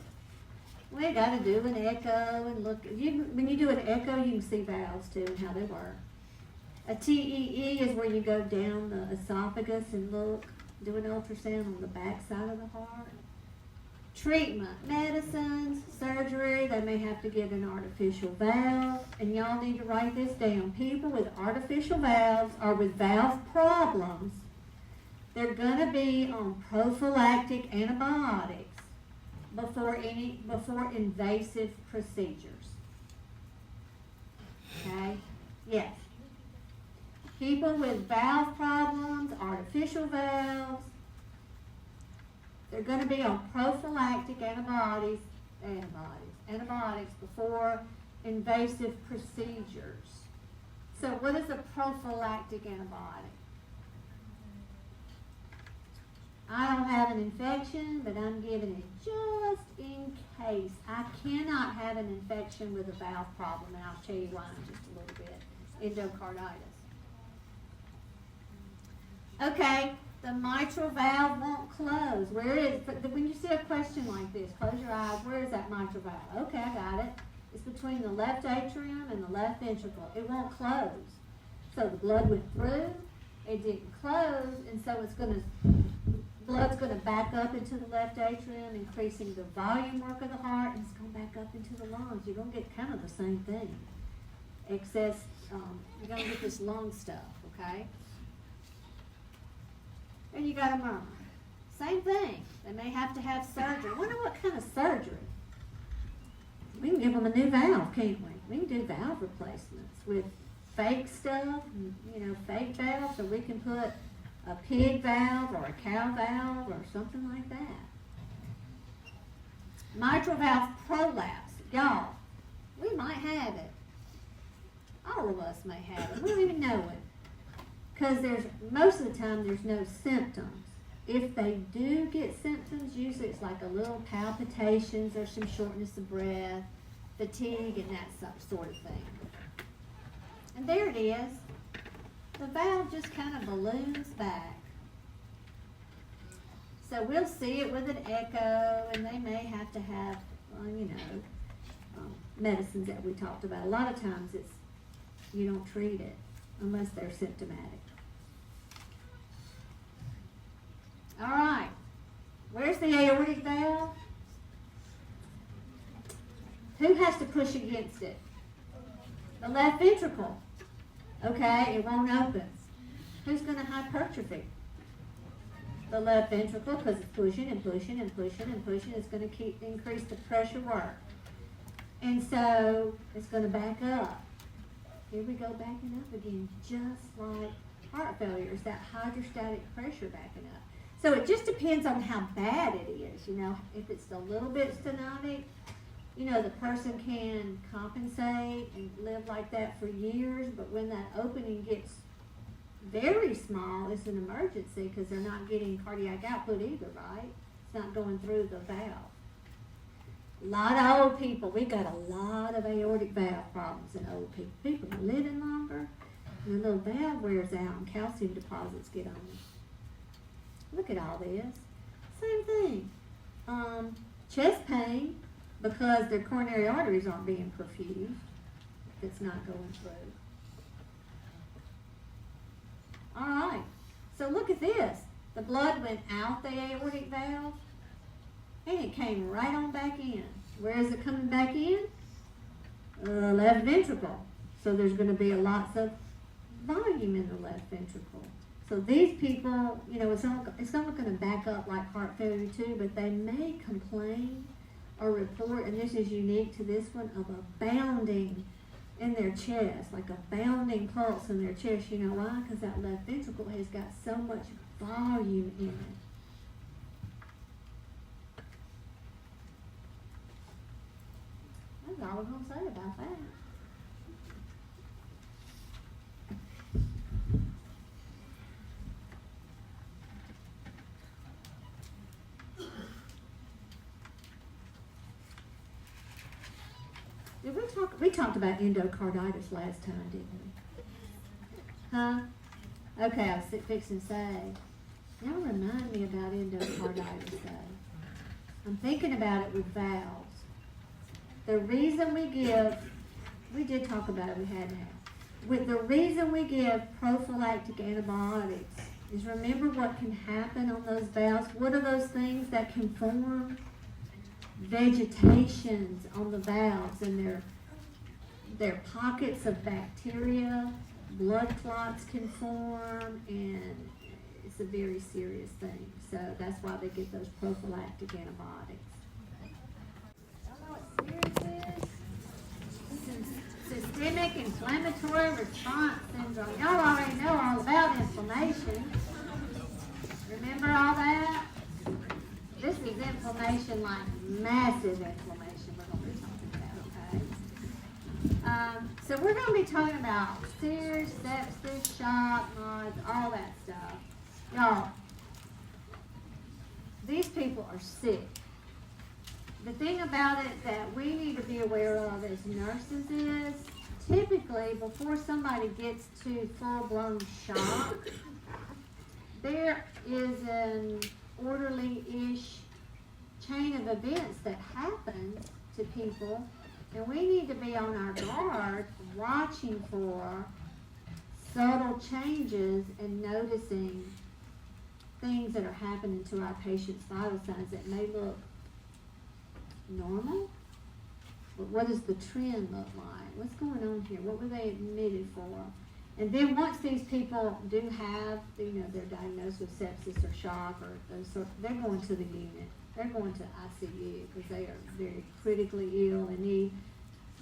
We got to do an echo and look. When you do an echo, you can see valves too and how they work. A TEE is where you go down the esophagus and look, do an ultrasound on the back side of the heart. Treatment, medicines, surgery, they may have to get an artificial valve. And y'all need to write this down. People with artificial valves or with valve problems, they're going to be on prophylactic antibiotics before invasive procedures. Okay? Yes. People with valve problems, artificial valves, they're going to be on prophylactic antibiotics before invasive procedures. So what is a prophylactic antibiotic? I don't have an infection, but I'm giving it just in case. I cannot have an infection with a valve problem, and I'll tell you why in just a little bit. Endocarditis. Okay, the mitral valve won't close. Where is it? But when you see a question like this, close your eyes. Where is that mitral valve? Okay, I got it. It's between the left atrium and the left ventricle. It won't close. So the blood went through, it didn't close, and so blood's going to back up into the left atrium, increasing the volume work of the heart, and it's going back up into the lungs. You're going to get kind of the same thing. Excess, you're going to get this lung stuff, okay? And you got a murmur. Same thing. They may have to have surgery. I wonder what kind of surgery. We can give them a new valve, can't we? We can do valve replacements with fake stuff, fake valves, or we can put a pig valve or a cow valve or something like that. Mitral valve prolapse. Y'all, we might have it. All of us may have it. We don't even know it. Because most of the time there's no symptoms. If they do get symptoms, usually it's like a little palpitations or some shortness of breath, fatigue, and that sort of thing. And there it is. The valve just kind of balloons back. So we'll see it with an echo, and they may have to have, medicines that we talked about. A lot of times you don't treat it unless they're symptomatic. All right. Where's the aortic valve? Who has to push against it? The left ventricle. Okay, it won't open. Who's going to hypertrophy? The left ventricle, because it's pushing and pushing and pushing and pushing. It's going to increase the pressure work. And so it's going to back up. Here we go, backing up again, just like heart failure. It's that hydrostatic pressure backing up. So it just depends on how bad it is. If it's a little bit stenotic, the person can compensate and live like that for years, but when that opening gets very small, it's an emergency because they're not getting cardiac output either, right? It's not going through the valve. A lot of old people, we've got a lot of aortic valve problems in old people. People are living longer, And the little valve wears out and calcium deposits get on it. Look at all this. Same thing. Chest pain because their coronary arteries aren't being perfused. It's not going through. All right. So look at this. The blood went out the aortic valve and it came right on back in. Where is it coming back in? Left ventricle. So there's going to be lots of volume in the left ventricle. So these people, you know, it's not going to back up like heart failure too, but they may complain or report, and this is unique to this one, of a bounding in their chest, like a bounding pulse in their chest. You know why? Because that left ventricle has got so much volume in it. That's all we're going to say about that. We talked about endocarditis last time, didn't we? Huh? Okay, I was fixing to say. Y'all remind me about endocarditis though. I'm thinking about it with valves. The reason we did talk about it, we had to have. The reason we give prophylactic antibiotics is remember what can happen on those valves. What are those things that can form? Vegetations on the valves, and they're pockets of bacteria, blood clots can form, and it's a very serious thing. So that's why they get those prophylactic antibiotics. Y'all know what serious is? Systemic inflammatory response syndrome. Y'all already know all about inflammation. Remember all that? This is inflammation, like massive inflammation we're going to be talking about, okay? So we're going to be talking about sears, sepsis, shock, nods, all that stuff. Y'all, these people are sick. The thing about it that we need to be aware of as nurses is, typically before somebody gets to full-blown shock, there is an orderly-ish chain of events that happen to people, and we need to be on our guard watching for subtle changes and noticing things that are happening to our patients' vital signs that may look normal, but what does the trend look like? What's going on here? What were they admitted for? And then once these people do have, you know, they're diagnosed with sepsis or shock or those sort, they're going to the unit. They're going to ICU because they are very critically ill and need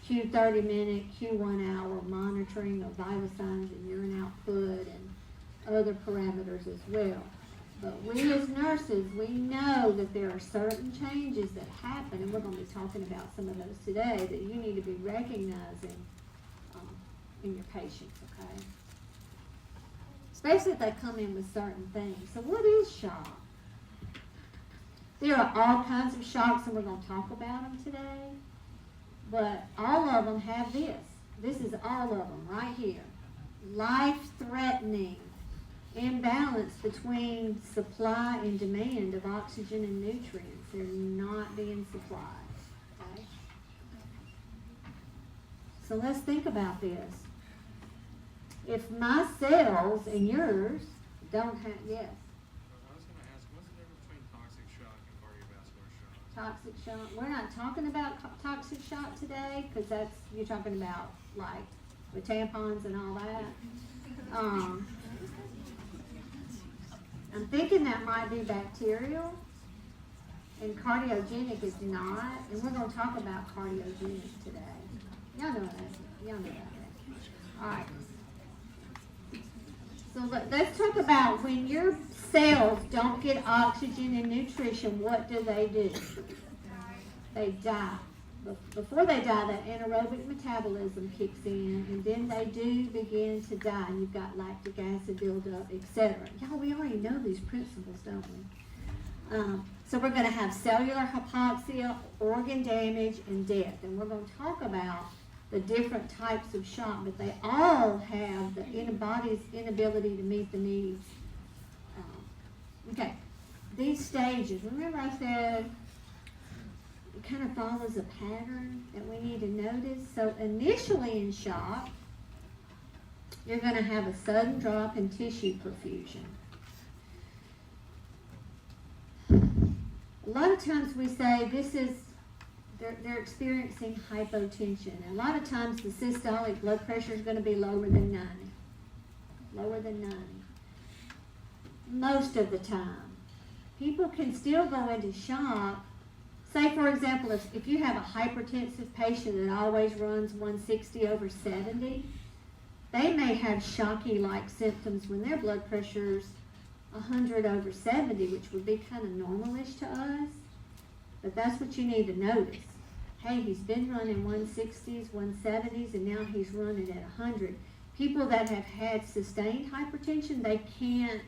Q30-minute, Q1-hour monitoring of vital signs and urine output and other parameters as well. But we as nurses, we know that there are certain changes that happen, and we're going to be talking about some of those today, that you need to be recognizing in your patients, okay? Especially if they come in with certain things. So what is shock? There are all kinds of shocks, and we're going to talk about them today. But all of them have this. This is all of them right here. Life-threatening imbalance between supply and demand of oxygen and nutrients. They're not being supplied. Okay? So let's think about this. If my cells and yours don't have, yes. I was going to ask, what's the difference between toxic shock and cardiovascular shock? Toxic shock. We're not talking about toxic shock today because that's, you're talking about like with tampons and all that. I'm thinking that might be bacterial, and cardiogenic is not. And we're going to talk about cardiogenic today. Y'all know that. Y'all know that. All right. So let's talk about when your cells don't get oxygen and nutrition, what do? They die. Before they die, that anaerobic metabolism kicks in, and then they do begin to die. You've got lactic acid buildup, etc. Y'all, we already know these principles, don't we? So we're going to have cellular hypoxia, organ damage, and death. And we're going to talk about the different types of shock, but they all have the body's inability to meet the needs. Okay, these stages, remember I said it kind of follows a pattern that we need to notice. So initially in shock, you're going to have a sudden drop in tissue perfusion. A lot of times we say they're experiencing hypotension. And a lot of times the systolic blood pressure is going to be lower than 90. Lower than 90. Most of the time. People can still go into shock. Say, for example, if you have a hypertensive patient that always runs 160 over 70, they may have shocky-like symptoms when their blood pressure's 100 over 70, which would be kind of normalish to us. But that's what you need to notice. Hey, he's been running 160s, 170s, and now he's running at 100. People that have had sustained hypertension, they can't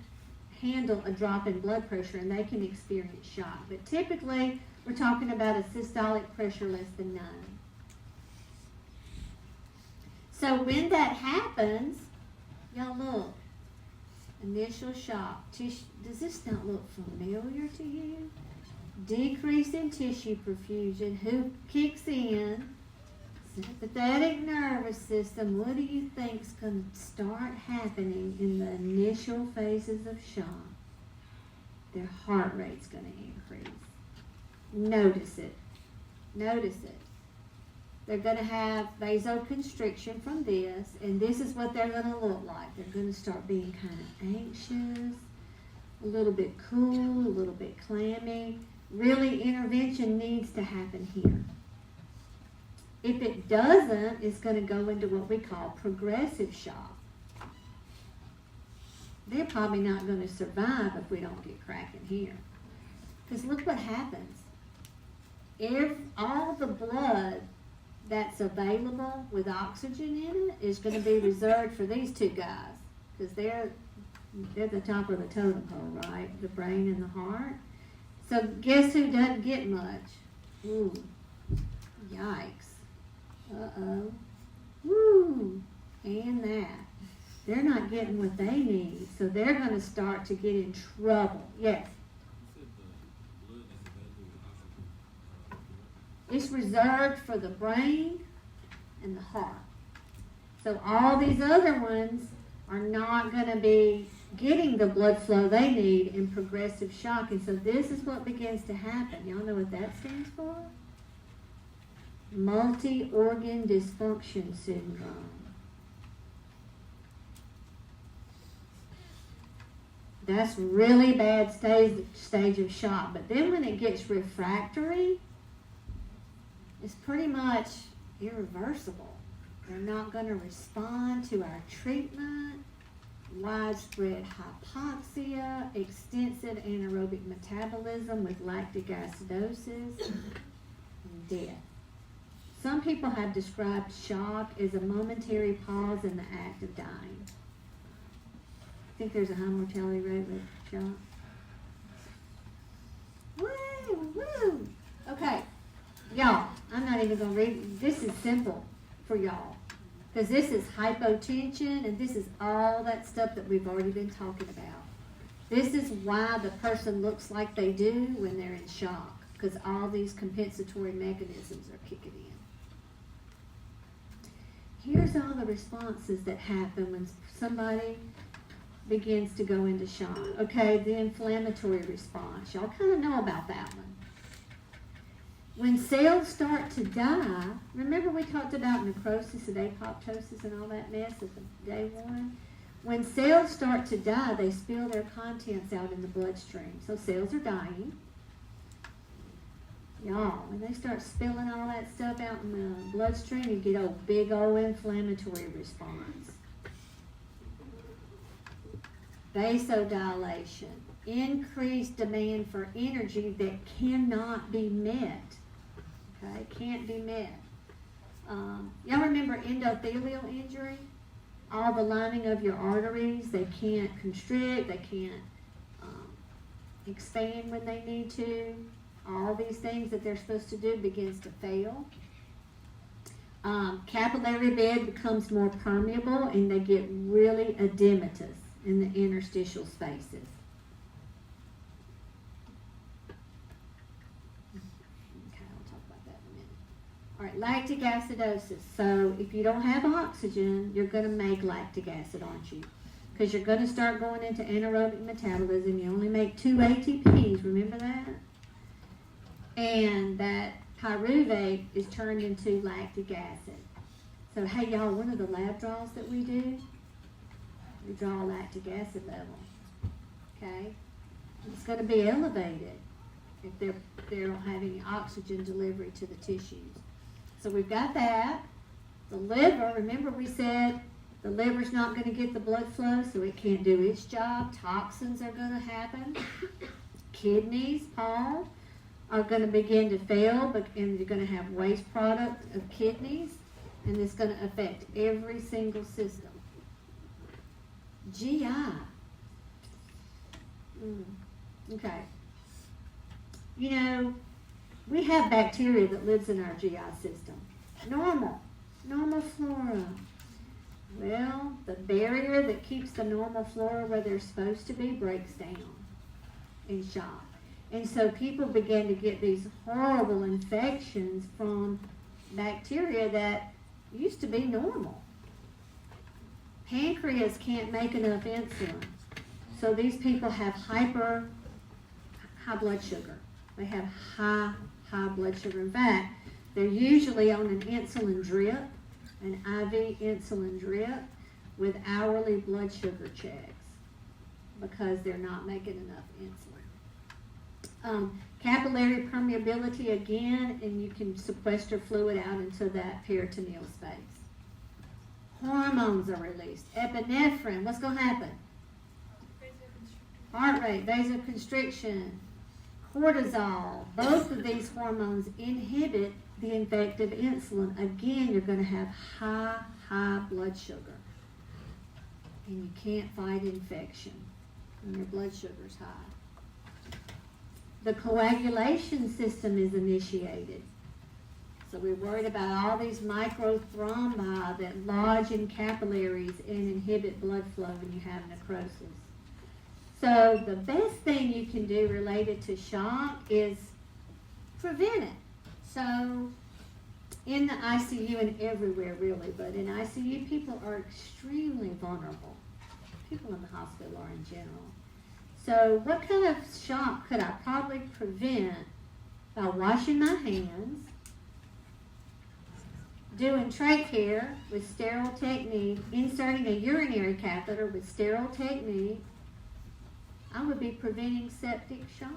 handle a drop in blood pressure and they can experience shock. But typically, we're talking about a systolic pressure less than 9. So when that happens, y'all look, initial shock. Does this not look familiar to you? Decrease in tissue perfusion. Who kicks in? Sympathetic nervous system. What do you think is going to start happening in the initial phases of shock? Their heart rate's going to increase. Notice it. Notice it. They're going to have vasoconstriction from this, and this is what they're going to look like. They're going to start being kind of anxious, a little bit cool, a little bit clammy. Really, intervention needs to happen here. If it doesn't, it's going to go into what we call progressive shock. They're probably not going to survive if we don't get cracking here. Because look what happens. If all the blood that's available with oxygen in it is going to be reserved for these two guys, because they're the top of the totem pole, right? The brain and the heart. So guess who doesn't get much? Ooh, yikes. Uh-oh. Woo, and that. They're not getting what they need, so they're going to start to get in trouble. Yes? It's reserved for the brain and the heart. So all these other ones are not going to be getting the blood flow they need in progressive shock. And so this is what begins to happen. Y'all know what that stands for? Multi-organ dysfunction syndrome. That's really bad stage of shock. But then when it gets refractory, it's pretty much irreversible. They're not going to respond to our treatment. Widespread hypoxia, extensive anaerobic metabolism with lactic acidosis, and death. Some people have described shock as a momentary pause in the act of dying. I think there's a high mortality rate with shock. Woo, woo. Okay, y'all, I'm not even going to read. This is simple for y'all. Because this is hypotension, and this is all that stuff that we've already been talking about. This is why the person looks like they do when they're in shock, because all these compensatory mechanisms are kicking in. Here's all the responses that happen when somebody begins to go into shock. Okay, the inflammatory response. Y'all kind of know about that one. When cells start to die, remember we talked about necrosis and apoptosis and all that mess at the day one? When cells start to die, they spill their contents out in the bloodstream. So cells are dying. Y'all, when they start spilling all that stuff out in the bloodstream, you get a big old inflammatory response. Vasodilation, increased demand for energy that cannot be met. Okay, can't be met. Y'all remember endothelial injury? All the lining of your arteries, they can't constrict, they can't expand when they need to. All these things that they're supposed to do begins to fail. Capillary bed becomes more permeable and they get really edematous in the interstitial spaces. Okay, I'll talk about that in a minute. All right, lactic acidosis. So if you don't have oxygen, you're going to make lactic acid, aren't you? Because you're going to start going into anaerobic metabolism. You only make 2 ATPs, remember that? And that pyruvate is turned into lactic acid. So, hey, y'all, one of the lab draws that we do, we draw a lactic acid level, okay? It's going to be elevated if they don't have any oxygen delivery to the tissues. So we've got that. The liver, remember we said the liver's not going to get the blood flow, so it can't do its job. Toxins are going to happen. Kidneys, Paul, are going to begin to fail, and you're going to have waste product of kidneys, and it's going to affect every single system. GI. Okay. You know, we have bacteria that lives in our GI system. Normal flora. Well, the barrier that keeps the normal flora where they're supposed to be breaks down in shock. And so people begin to get these horrible infections from bacteria that used to be normal. Pancreas can't make enough insulin. So these people have high blood sugar. They have high blood sugar. In fact, they're usually on an insulin drip, an IV insulin drip, with hourly blood sugar checks because they're not making enough insulin. Capillary permeability again, and you can sequester fluid out into that peritoneal space. Hormones are released. Epinephrine, what's going to happen? Heart rate, vasoconstriction, cortisol. Both of these hormones inhibit the effective insulin. Again, you're going to have high blood sugar. And you can't fight infection when your blood sugar's high. The coagulation system is initiated. So we're worried about all these microthrombi that lodge in capillaries and inhibit blood flow when you have necrosis. So the best thing you can do related to shock is prevent it. So in the ICU and everywhere really, but in ICU people are extremely vulnerable. People in the hospital are in general. So what kind of shock could I probably prevent by washing my hands, doing trach care with sterile technique, inserting a urinary catheter with sterile technique? I would be preventing septic shock.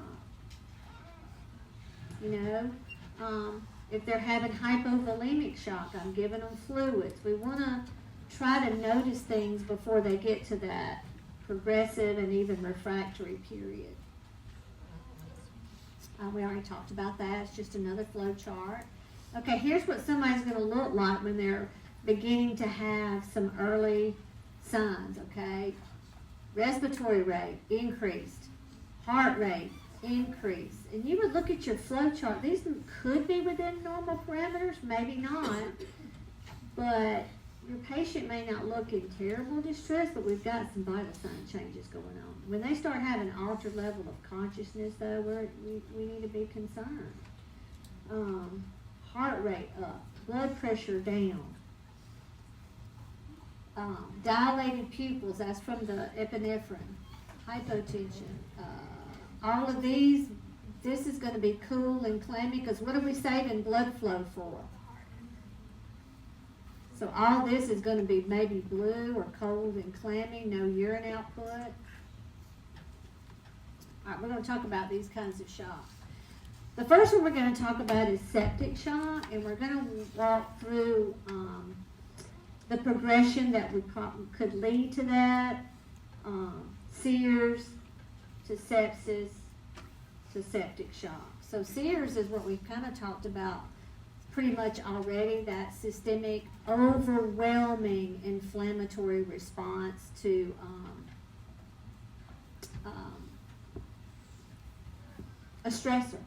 You know, if they're having hypovolemic shock, I'm giving them fluids. We want to try to notice things before they get to that progressive and even refractory period. We already talked about that. It's just another flow chart. Okay, here's what somebody's going to look like when they're beginning to have some early signs, okay? Respiratory rate increased, heart rate increased. And you would look at your flow chart. These could be within normal parameters, maybe not. But your patient may not look in terrible distress, but we've got some vital sign changes going on. When they start having an altered level of consciousness, though, we need to be concerned. Heart rate up, blood pressure down. Dilated pupils, that's from the epinephrine, hypotension. All of these, this is going to be cool and clammy, because what are we saving blood flow for? So all this is going to be maybe blue or cold and clammy, no urine output. All right, we're going to talk about these kinds of shock. The first one we're going to talk about is septic shock, and we're going to walk through the progression that could lead to that, sears, to sepsis, to septic shock. So sears is what we've kind of talked about pretty much already, that systemic, overwhelming inflammatory response to a stressor.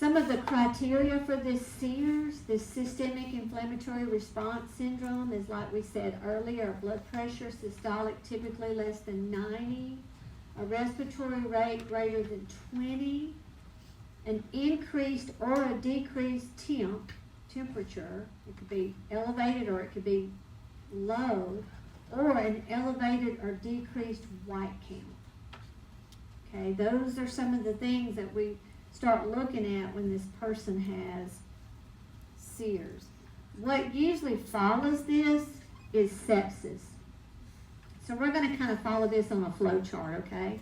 Some of the criteria for this SIRS, this systemic inflammatory response syndrome, is like we said earlier, blood pressure systolic typically less than 90, a respiratory rate greater than 20, an increased or a decreased temperature, it could be elevated or it could be low, or an elevated or decreased white count. Okay, those are some of the things that we start looking at when this person has SIRS. What usually follows this is sepsis. So we're going to kind of follow this on a flow chart, okay?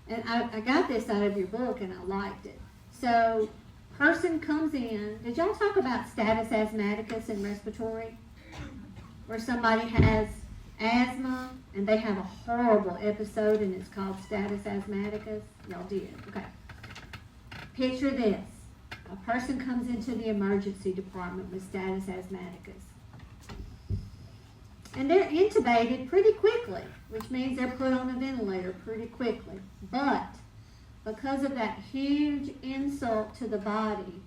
And I got this out of your book and I liked it. So person comes in. Did y'all talk about status asthmaticus and respiratory? Where somebody has asthma and they have a horrible episode and it's called status asthmaticus? Y'all did, okay. Picture this. A person comes into the emergency department with status asthmaticus. And they're intubated pretty quickly, which means they're put on a ventilator pretty quickly. But because of that huge insult to the body,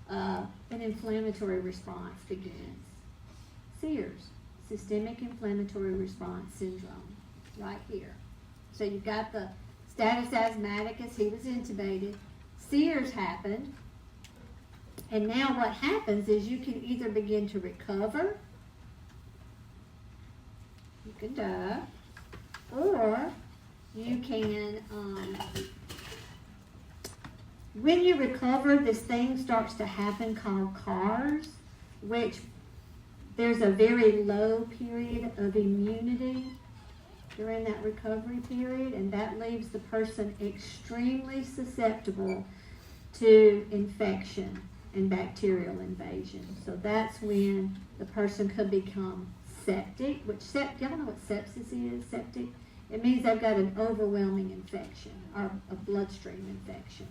an inflammatory response begins. SIRS, systemic inflammatory response syndrome, right here. So you've got the status asthmaticus, he was intubated. SIRS happened, and now what happens is you can either begin to recover, you can die, or you can, when you recover, this thing starts to happen called CARS, which there's a very low period of immunity during that recovery period, and that leaves the person extremely susceptible to infection and bacterial invasion. So that's when the person could become septic, which y'all know what sepsis is, septic? It means they've got an overwhelming infection or a bloodstream infection.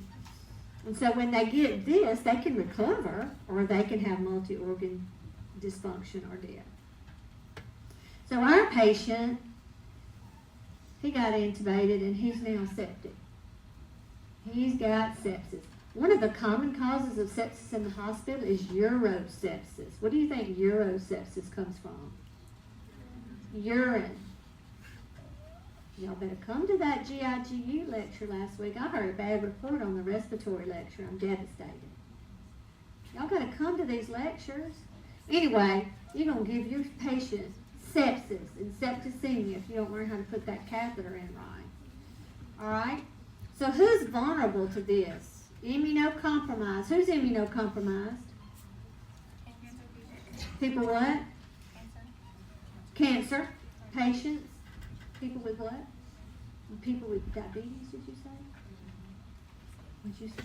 And so when they get this, they can recover or they can have multi-organ dysfunction or death. So our patient, he got intubated and he's now septic. He's got sepsis. One of the common causes of sepsis in the hospital is urosepsis. What do you think urosepsis comes from? Urine. Y'all better come to that GIGU lecture last week. I heard a bad report on the respiratory lecture. I'm devastated. Y'all got to come to these lectures. Anyway, you're going to give your patient sepsis and septicemia if you don't learn how to put that catheter in right. All right? So who's vulnerable to this? Immunocompromised. Who's immunocompromised? People what? Cancer. Patients. People with what? People with diabetes, did you say? What'd you say?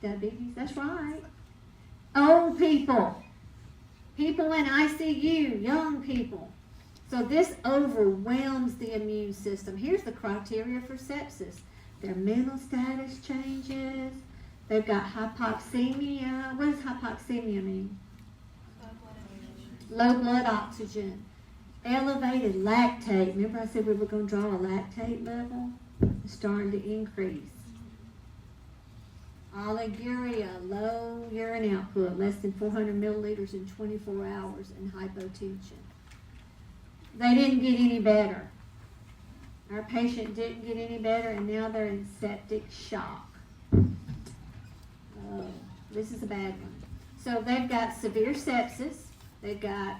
Diabetes, that's right. Old people. People in ICU, young people. So this overwhelms the immune system. Here's the criteria for sepsis. Their mental status changes. They've got hypoxemia. What does hypoxemia mean? Low blood oxygen. Elevated lactate. Remember I said we were going to draw a lactate level? It's starting to increase. Oliguria, low urine output, less than 400 milliliters in 24 hours, and hypotension. They didn't get any better. Our patient didn't get any better, and now they're in septic shock. Oh, this is a bad one. So they've got severe sepsis. They've got,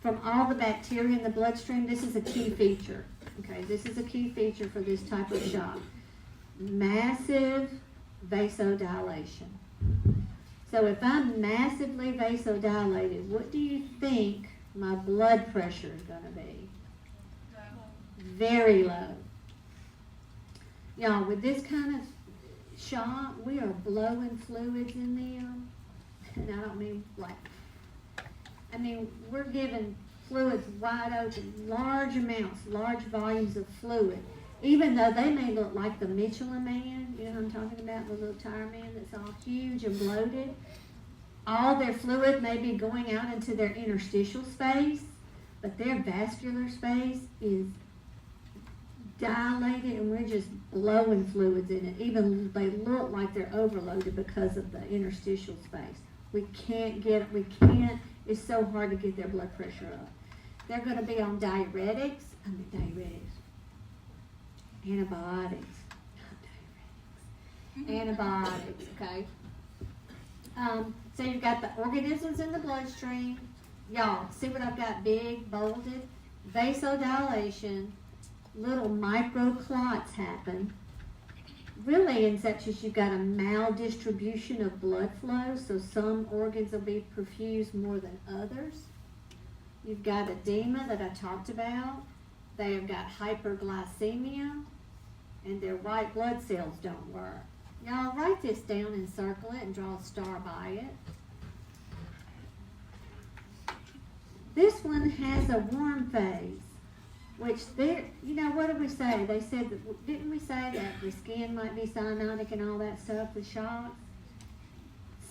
from all the bacteria in the bloodstream, this is a key feature. Okay, this is a key feature for this type of shock. Massive vasodilation. So if I'm massively vasodilated, what do you think my blood pressure is going to be? Very low. Y'all, with this kind of shock, we are blowing fluids in them. And I don't mean we're giving fluids wide open, large amounts, large volumes of fluid. Even though they may look like the Michelin Man, you know what I'm talking about, the little tire man that's all huge and bloated. All their fluid may be going out into their interstitial space, but their vascular space is dilated and we're just blowing fluids in it. Even they look like they're overloaded because of the interstitial space. We can't, it's so hard to get their blood pressure up. They're going to be on antibiotics, antibiotics, okay? So you've got the organisms in the bloodstream. Y'all, see what I've got big, bolded? Vasodilation, little microclots happen. Really, in sepsis, you've got a maldistribution of blood flow, so some organs will be perfused more than others. You've got edema that I talked about. They have got hyperglycemia, and their white blood cells don't work. Y'all write this down and circle it and draw a star by it. This one has a warm phase, which what did we say? They said that, didn't we say that the skin might be cyanotic and all that stuff with shocks?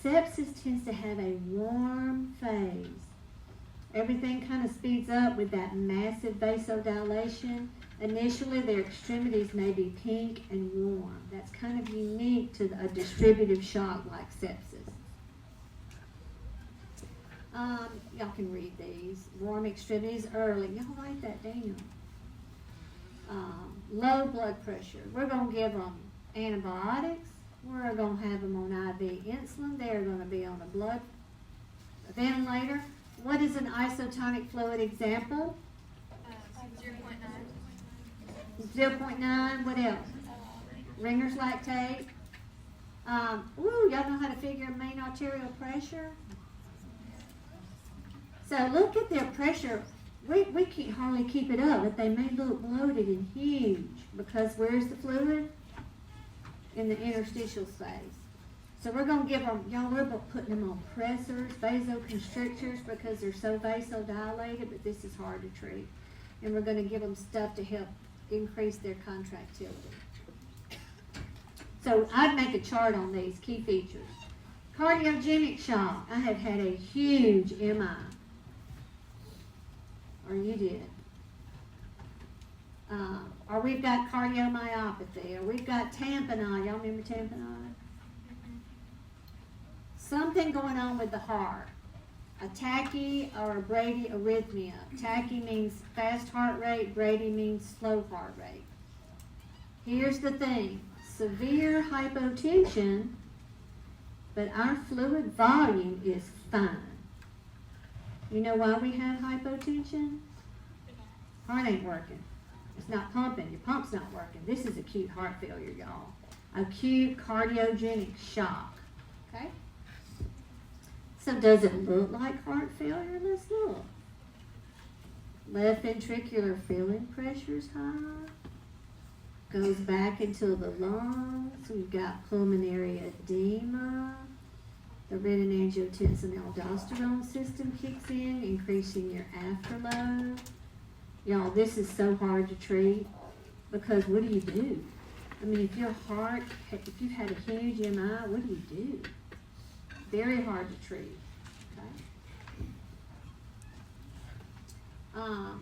Sepsis tends to have a warm phase. Everything kind of speeds up with that massive vasodilation. Initially, their extremities may be pink and warm. That's kind of unique to a distributive shock like sepsis. Y'all can read these. Warm extremities early. Y'all write that down. Low blood pressure. We're going to give them antibiotics. We're going to have them on IV insulin. They're going to be on a ventilator. What is an isotonic fluid example? 0.9. 0.9. What else? Ringer's lactate. Y'all know how to figure mean arterial pressure? So look at their pressure. We can't hardly keep it up, but they may look bloated and huge because where's the fluid? In the interstitial space. So we're going to give them, we're putting them on pressors, vasoconstrictors because they're so vasodilated, but this is hard to treat. And we're going to give them stuff to help increase their contractility. So I'd make a chart on these key features. Cardiogenic shock. I have had a huge MI. Or you did. Or we've got cardiomyopathy. Or we've got tamponade. Y'all remember tamponade? Something going on with the heart. A tachy or a bradyarrhythmia. Tachy means fast heart rate. Brady means slow heart rate. Here's the thing. Severe hypotension, but our fluid volume is fine. You know why we have hypotension? Heart ain't working. It's not pumping. Your pump's not working. This is acute heart failure, y'all. Acute cardiogenic shock. Okay? So does it look like heart failure? Let's look. Left ventricular filling pressure is high. Goes back into the lungs. We've got pulmonary edema. The renin-angiotensin-aldosterone system kicks in, increasing your afterload. Y'all, this is so hard to treat because what do you do? I mean, if you've had a huge MI, what do you do? Very hard to treat. Okay?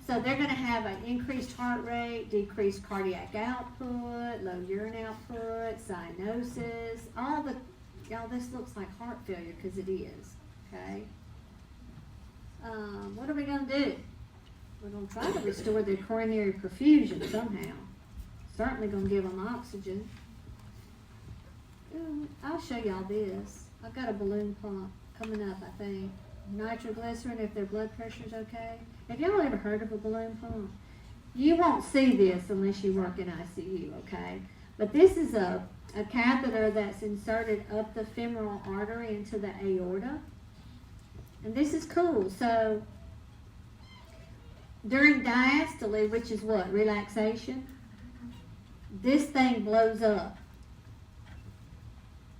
So they're going to have an increased heart rate, decreased cardiac output, low urine output, cyanosis, y'all, this looks like heart failure because it is, okay? What are we going to do? We're going to try to restore their coronary perfusion somehow. Certainly going to give them oxygen. I'll show y'all this. I've got a balloon pump coming up, I think. Nitroglycerin if their blood pressure's okay. Have y'all ever heard of a balloon pump? You won't see this unless you work in ICU, okay? But this is a catheter that's inserted up the femoral artery into the aorta. And this is cool. So during diastole, which is what? Relaxation. This thing blows up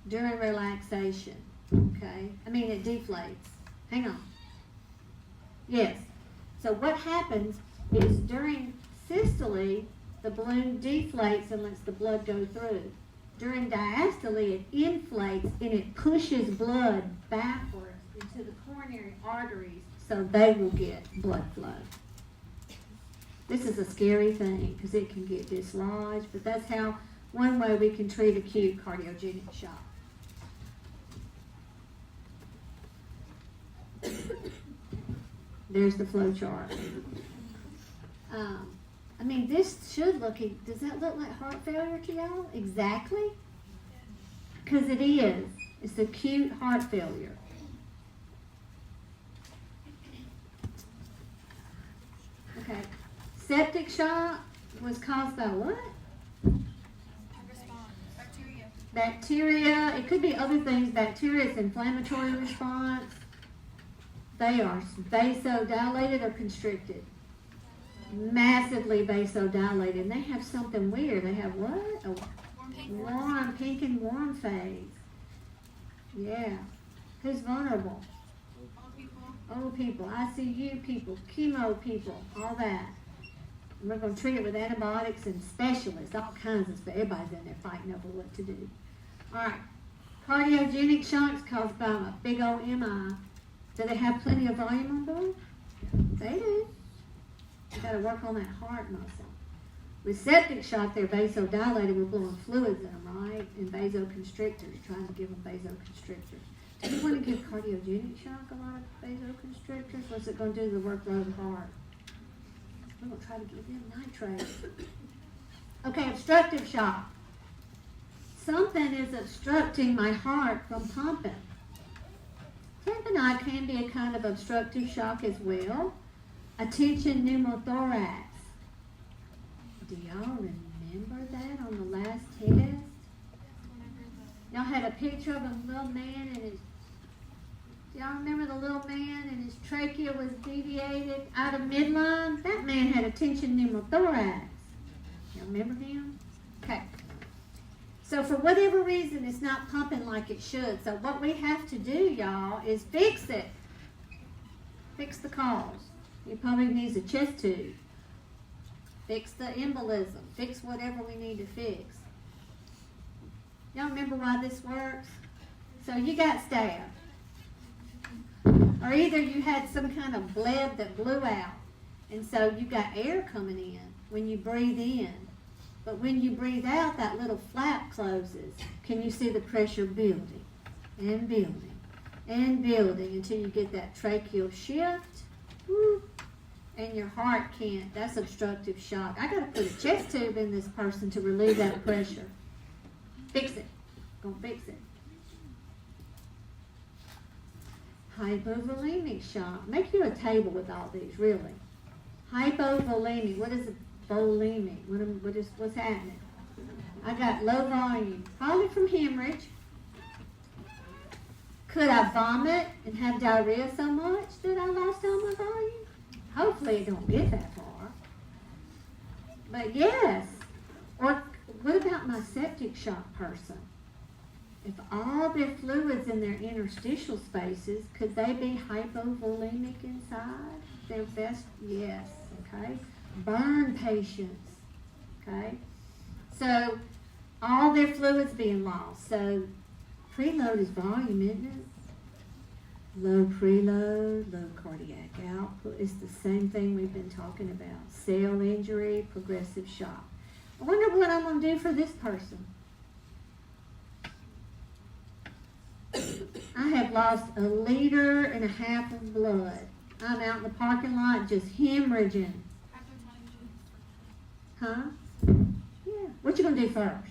during relaxation. Okay? I mean, it deflates. Hang on. Yes. So what happens is during systole, the balloon deflates and lets the blood go through. During diastole, it inflates and it pushes blood backwards into the coronary arteries so they will get blood flow. This is a scary thing because it can get dislodged, but that's how one way we can treat acute cardiogenic shock. There's the flow chart. I mean, this should look, does that look like heart failure to y'all? Exactly? Because it is. It's acute heart failure. Okay. Septic shock was caused by what? Bacteria. Bacteria. It could be other things. Bacteria is inflammatory response. They are vasodilated or constricted. Massively vasodilated. And they have something weird. They have what? A warm, pink and warm phase. Yeah. Who's vulnerable? Old people, ICU people, chemo people, all that. And we're going to treat it with antibiotics and specialists, all kinds of stuff. Everybody's in there fighting over what to do. All right. Cardiogenic shocks caused by a big old MI. Do they have plenty of volume on board? They do. You got to work on that heart muscle. With septic shock, they're vasodilated. We're blowing fluids in them, right? And vasoconstrictors, trying to give them vasoconstrictors. Do you want to give cardiogenic shock a lot of vasoconstrictors? What's it going to do to the workload of the heart? We're going to try to give them nitrate. Okay, obstructive shock. Something is obstructing my heart from pumping. Tamponade can be a kind of obstructive shock as well. Attention pneumothorax. Do y'all remember that on the last test? Y'all had a picture of a little man and his, do y'all remember the little man and his trachea was deviated out of midline? That man had a tension pneumothorax. Y'all remember him? Okay. So for whatever reason, it's not pumping like it should. So what we have to do, y'all, is fix it. Fix the cause. He probably needs a chest tube. Fix the embolism. Fix whatever we need to fix. Y'all remember why this works? So you got stabbed. Or either you had some kind of bleb that blew out. And so you got air coming in when you breathe in. But when you breathe out, that little flap closes. Can you see the pressure building and building and building until you get that tracheal shift? Woo, and your heart can't. That's obstructive shock. I got to put a chest tube in this person to relieve that pressure. Fix it. Gonna fix it. Hypovolemic shock. Make you a table with all these, really. Hypovolemic. What is it? Volemic. What's happening? I got low volume. Probably from hemorrhage. Could I vomit and have diarrhea so much that I lost all my volume? Hopefully it don't get that far. But yes. Or what about my septic shock person? If all their fluids in their interstitial spaces, could they be hypovolemic inside? Their best, yes, okay. Burn patients, okay. So all their fluids being lost. So preload is volume, isn't it? Low preload, low cardiac output. It's the same thing we've been talking about. Cell injury, progressive shock. I wonder what I'm going to do for this person. I have lost 1.5 liters of blood. I'm out in the parking lot just hemorrhaging. Huh? Yeah. What you going to do first?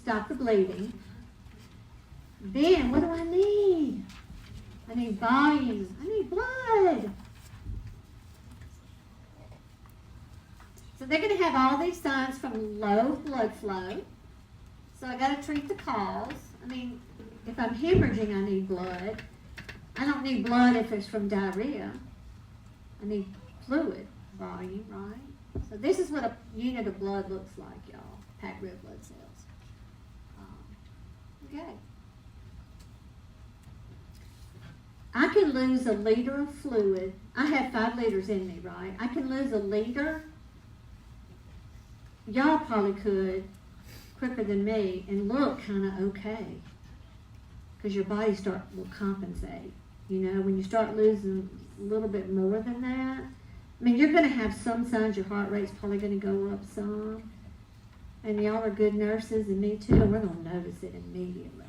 Stop the bleeding. Then, what do I need? I need volume. I need blood. So they're going to have all these signs from low blood flow. So I got to treat the cause. I mean, if I'm hemorrhaging, I need blood. I don't need blood if it's from diarrhea. I need fluid volume, right? So this is what a unit of blood looks like, y'all. Packed red blood cells. Okay. I can lose 1 liter of fluid. I have 5 liters in me, right? I can lose 1 liter. Y'all probably could quicker than me and look kind of okay. Because your body will compensate. You know, when you start losing a little bit more than that, I mean, you're gonna have some signs your heart rate's probably gonna go up some. And y'all are good nurses, and me too, and we're gonna notice it immediately.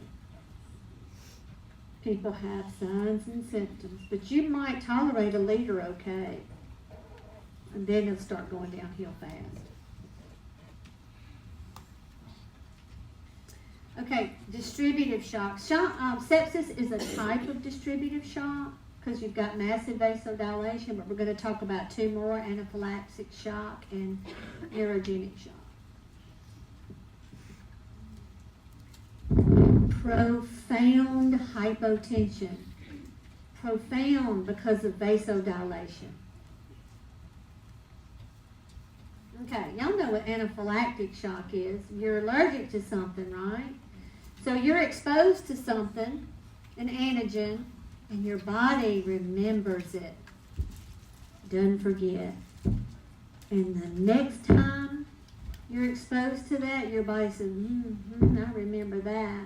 People have signs and symptoms, but you might tolerate a liter okay. And then it'll start going downhill fast. Okay, distributive shock. Sepsis is a type of distributive shock because you've got massive vasodilation, but we're going to talk about two more, anaphylactic shock and neurogenic shock. Profound hypotension. Profound because of vasodilation. Okay, y'all know what anaphylactic shock is. You're allergic to something, right? So you're exposed to something, an antigen, and your body remembers it. Doesn't forget. And the next time you're exposed to that, your body says, I remember that.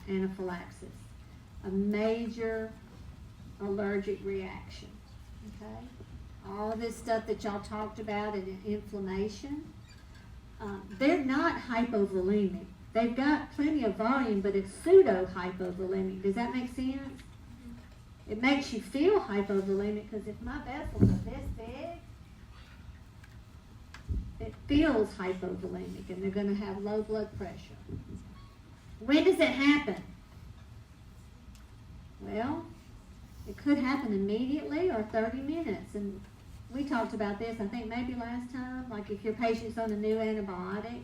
Anaphylaxis. A major allergic reaction. Okay? All this stuff that y'all talked about and inflammation, they're not hypovolemic. They've got plenty of volume, but it's pseudo-hypovolemic. Does that make sense? It makes you feel hypovolemic because if my vessels are this big, it feels hypovolemic and they're going to have low blood pressure. When does it happen? Well, it could happen immediately or 30 minutes. And we talked about this, I think maybe last time, like if your patient's on a new antibiotic,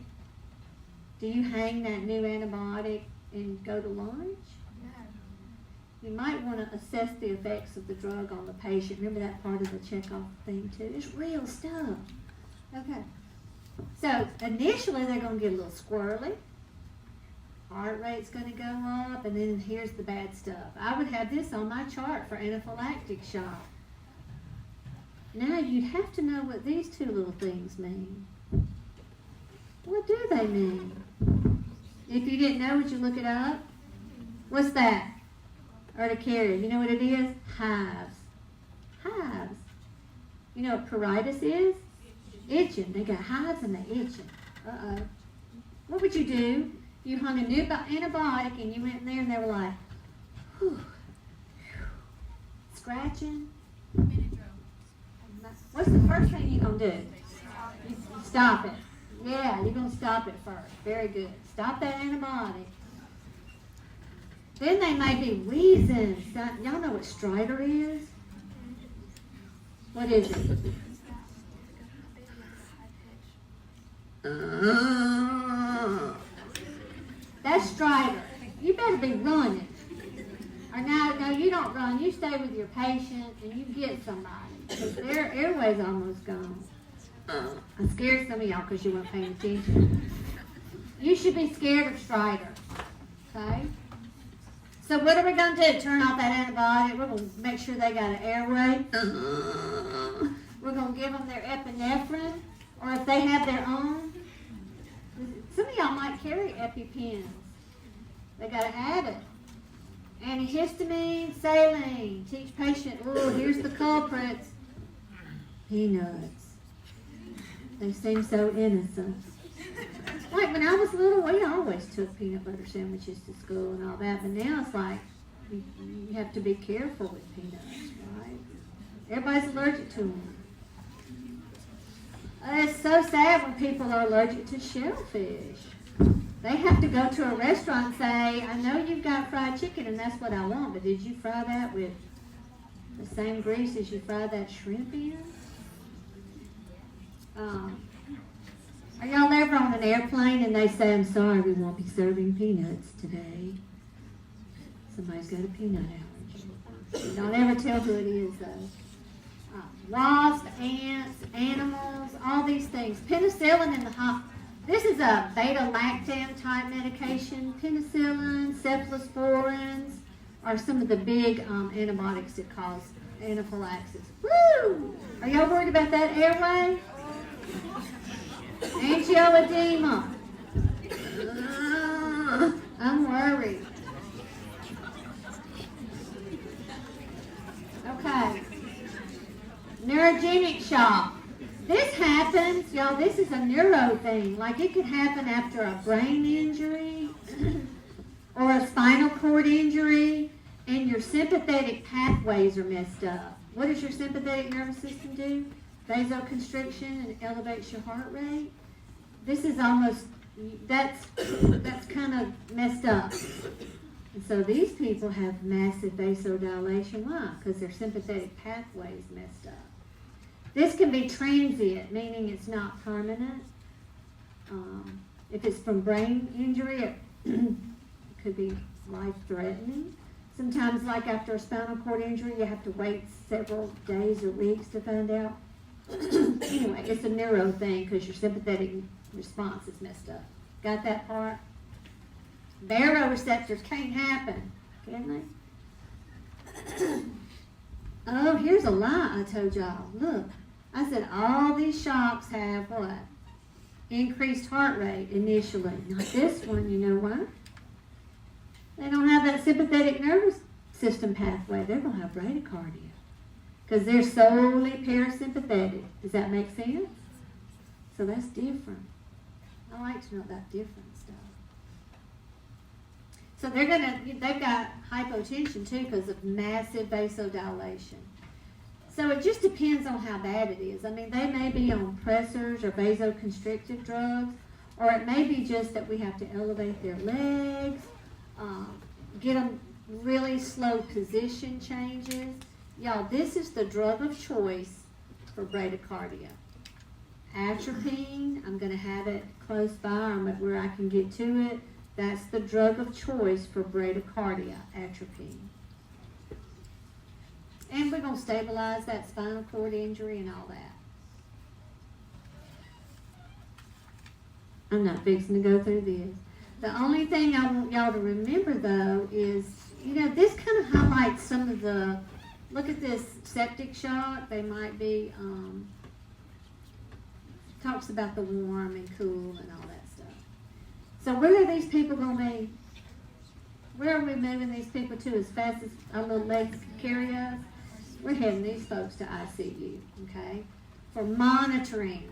do you hang that new antibiotic and go to lunch? You might want to assess the effects of the drug on the patient. Remember that part of the checkoff thing too? It's real stuff. Okay. So initially they're going to get a little squirrely. Heart rate's going to go up, and then here's the bad stuff. I would have this on my chart for anaphylactic shock. Now you'd have to know what these two little things mean. What do they mean? If you didn't know, would you look it up? What's that? Urticaria. You know what it is? Hives. Hives. You know what pruritus is? Itching. They got hives and they're itching. Uh-oh. What would you do? You hung a new antibiotic and you went in there and they were like, whew, scratching. What's the first thing you're going to do? You stop it. Yeah, you're going to stop it first. Very good. Stop that antibiotic. Then they may be wheezing. Y'all know what stridor is? What is it? That's stridor. You better be running. Or no, you don't run. You stay with your patient and you get somebody. Because their airway's almost gone. I scared some of y'all because you weren't paying attention. You should be scared of stridor. Okay? So what are we going to do? Turn off that antibiotic. We're going to make sure they got an airway. We're going to give them their epinephrine. Or if they have their own. Some of y'all might carry EpiPens. They got to have it. Antihistamine, saline. Teach patient, oh, here's the culprits. Peanuts. They seem so innocent. Like when I was little, we always took peanut butter sandwiches to school and all that, but now it's like you have to be careful with peanuts, right? Everybody's allergic to them. It's so sad when people are allergic to shellfish. They have to go to a restaurant and say, I know you've got fried chicken and that's what I want, but did you fry that with the same grease as you fried that shrimp in? Are y'all ever on an airplane and they say, I'm sorry, we won't be serving peanuts today? Somebody's got a peanut allergy. Don't ever tell who it is, though. Wasps, ants, animals, all these things. Penicillin in the hospital. This is a beta-lactam type medication. Penicillin, cephalosporins are some of the big antibiotics that cause anaphylaxis. Woo! Are y'all worried about that airway? Angioedema. I'm worried. Okay. Neurogenic shock. This happens, y'all, this is a neuro thing. Like it could happen after a brain injury or a spinal cord injury, and your sympathetic pathways are messed up. What does your sympathetic nervous system do? Vasoconstriction and elevates your heart rate. This is almost, that's kind of messed up. And so these people have massive vasodilation. Why? Because their sympathetic pathway is messed up. This can be transient, meaning it's not permanent. If it's from brain injury, it could be life-threatening. Sometimes, like after a spinal cord injury, you have to wait several days or weeks to find out. Anyway, it's a neuro thing because your sympathetic response is messed up. Got that part? Baroreceptors can't happen, can they? Oh, here's a lie I told y'all. Look, I said all these shocks have what? Increased heart rate initially. Not this one, you know why? They don't have that sympathetic nervous system pathway. They're going to have bradycardia because they're solely parasympathetic. Does that make sense? So that's different. I like to know that different stuff. So they've got hypotension too because of massive vasodilation. So it just depends on how bad it is. I mean, they may be on pressors or vasoconstrictive drugs, or it may be just that we have to elevate their legs, get them really slow position changes. Y'all, this is the drug of choice for bradycardia. Atropine, I'm going to have it close by where I can get to it. That's the drug of choice for bradycardia, atropine. And we're going to stabilize that spinal cord injury and all that. I'm not fixing to go through this. The only thing I want y'all to remember, though, is, this kind of highlights some of the, look at this septic shock. They might be, talks about the warm and cool and all that stuff. So where are these people going to be? Where are we moving these people to as fast as our little legs can carry us? We're heading these folks to ICU, okay? For monitoring.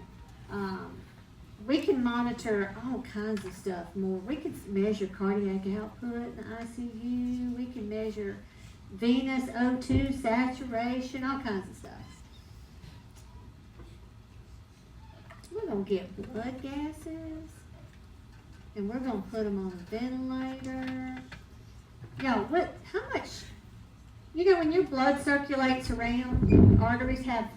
We can monitor all kinds of stuff more. We can measure cardiac output in the ICU. We can measure venous O2 saturation, all kinds of stuff. We're going to get blood gases, and we're going to put them on a ventilator. Y'all, how much, when your blood circulates around, arteries have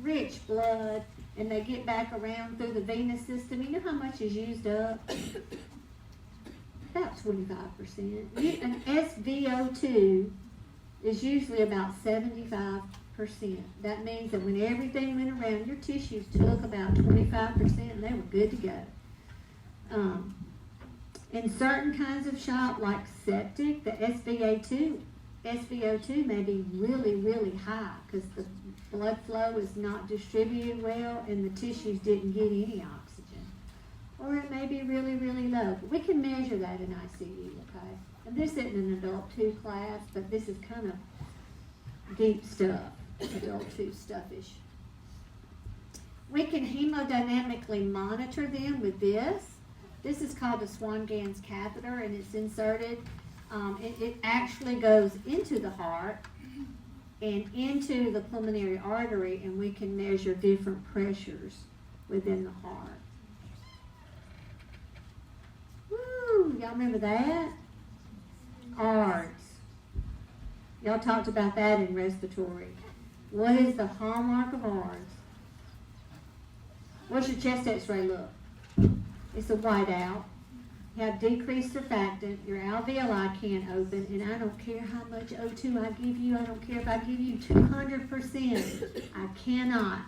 rich blood, and they get back around through the venous system, you know how much is used up? About 25%. An SVO2 is usually about 75%. That means that when everything went around, your tissues took about 25% and they were good to go. In certain kinds of shock, like septic, the SVO2 may be really, really high because the blood flow is not distributed well and the tissues didn't get any oxygen. Or it may be really, really low. But we can measure that in ICU, okay? And this isn't an adult 2 class, but this is kind of deep stuff, adult 2 stuffish. We can hemodynamically monitor them with this. This is called a Swan-Ganz catheter, and it's inserted. It actually goes into the heart and into the pulmonary artery, and we can measure different pressures within the heart. Woo! Y'all remember that? ARDS. Y'all talked about that in respiratory. What is the hallmark of ARDS? What's your chest x-ray look? It's a whiteout. You have decreased surfactant. Your alveoli can't open, and I don't care how much O2 I give you. I don't care if I give you 200%. I cannot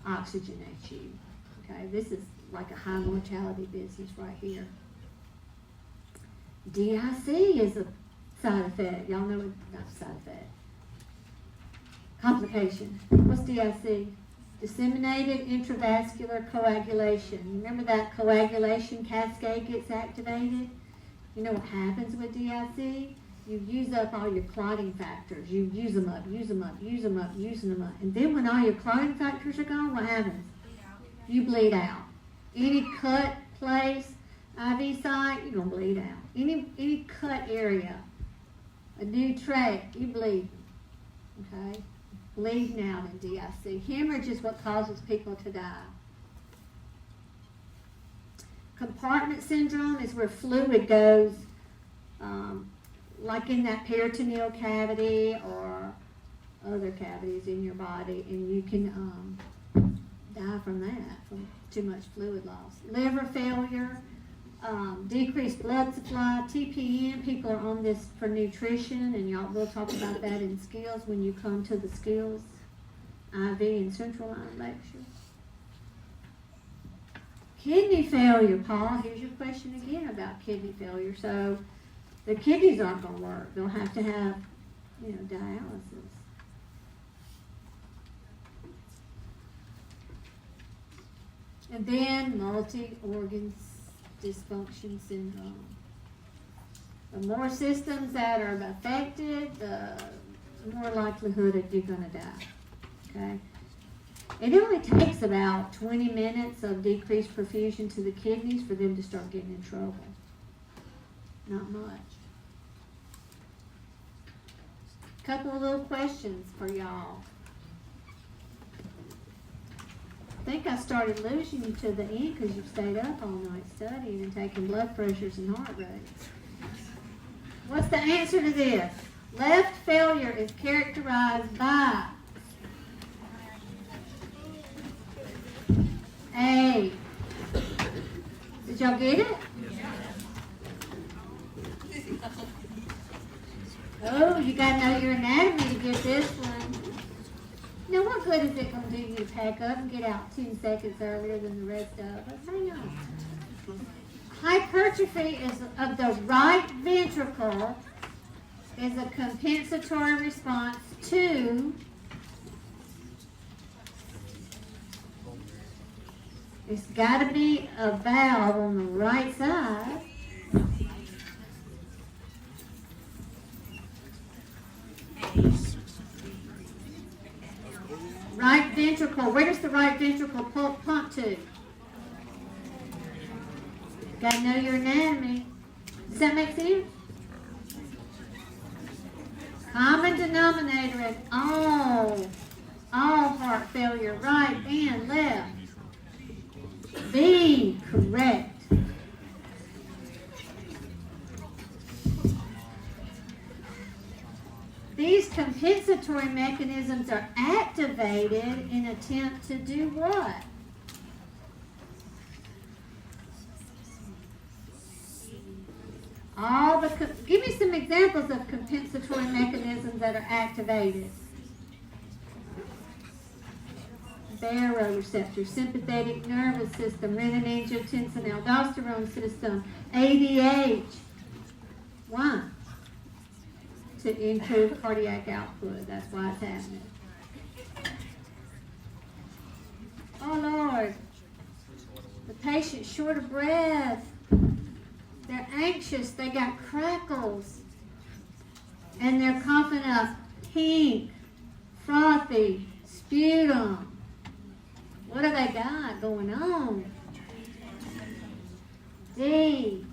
oxygenate you. Okay, this is like a high mortality business right here. DIC is a side effect. Y'all know what, not a side effect. Complication. What's DIC? Disseminated intravascular coagulation. Remember that coagulation cascade gets activated? You know what happens with DIC? You use up all your clotting factors. You use them up, use them up, use them up, using them up. And then when all your clotting factors are gone, what happens? You bleed out. Any cut place, IV site, you're going to bleed out. Any cut area, a new tract, you bleed. Okay? Bleeding out in DIC. Hemorrhage is what causes people to die. Compartment syndrome is where fluid goes, like in that peritoneal cavity or other cavities in your body, and you can die from that, from too much fluid loss. Liver failure, decreased blood supply, TPN. People are on this for nutrition, and we'll talk about that in skills when you come to the skills IV and central line lecture. Kidney failure, Paul. Here's your question again about kidney failure. So the kidneys aren't going to work. They'll have to have, dialysis. And then multi-organ dysfunction syndrome. The more systems that are affected, the more likelihood that you're going to die. Okay? It only takes about 20 minutes of decreased perfusion to the kidneys for them to start getting in trouble. Not much. Couple of little questions for y'all. I think I started losing you to the end because you've stayed up all night studying and taking blood pressures and heart rates. What's the answer to this? Left failure is characterized by A. Did y'all get it? Oh, you got to know your anatomy to get this one. Now, what good is it going to do you to pack up and get out 10 seconds earlier than the rest of us? Hang on. Hypertrophy of the right ventricle is a compensatory response to it's got to be a valve on the right side. Right ventricle. Where does the right ventricle pump to? Got to know your anatomy. Does that make sense? Common denominator in all heart failure, right and left. B, correct. These compensatory mechanisms are activated in attempt to do what? Give me some examples of compensatory mechanisms that are activated. Baroreceptor, sympathetic nervous system, renin-angiotensin-aldosterone system, ADH. Why? To improve cardiac output. That's why it's happening. Oh, Lord. The patient's short of breath. They're anxious. They got crackles. And they're coughing up pink, frothy sputum. What do they got going on? D,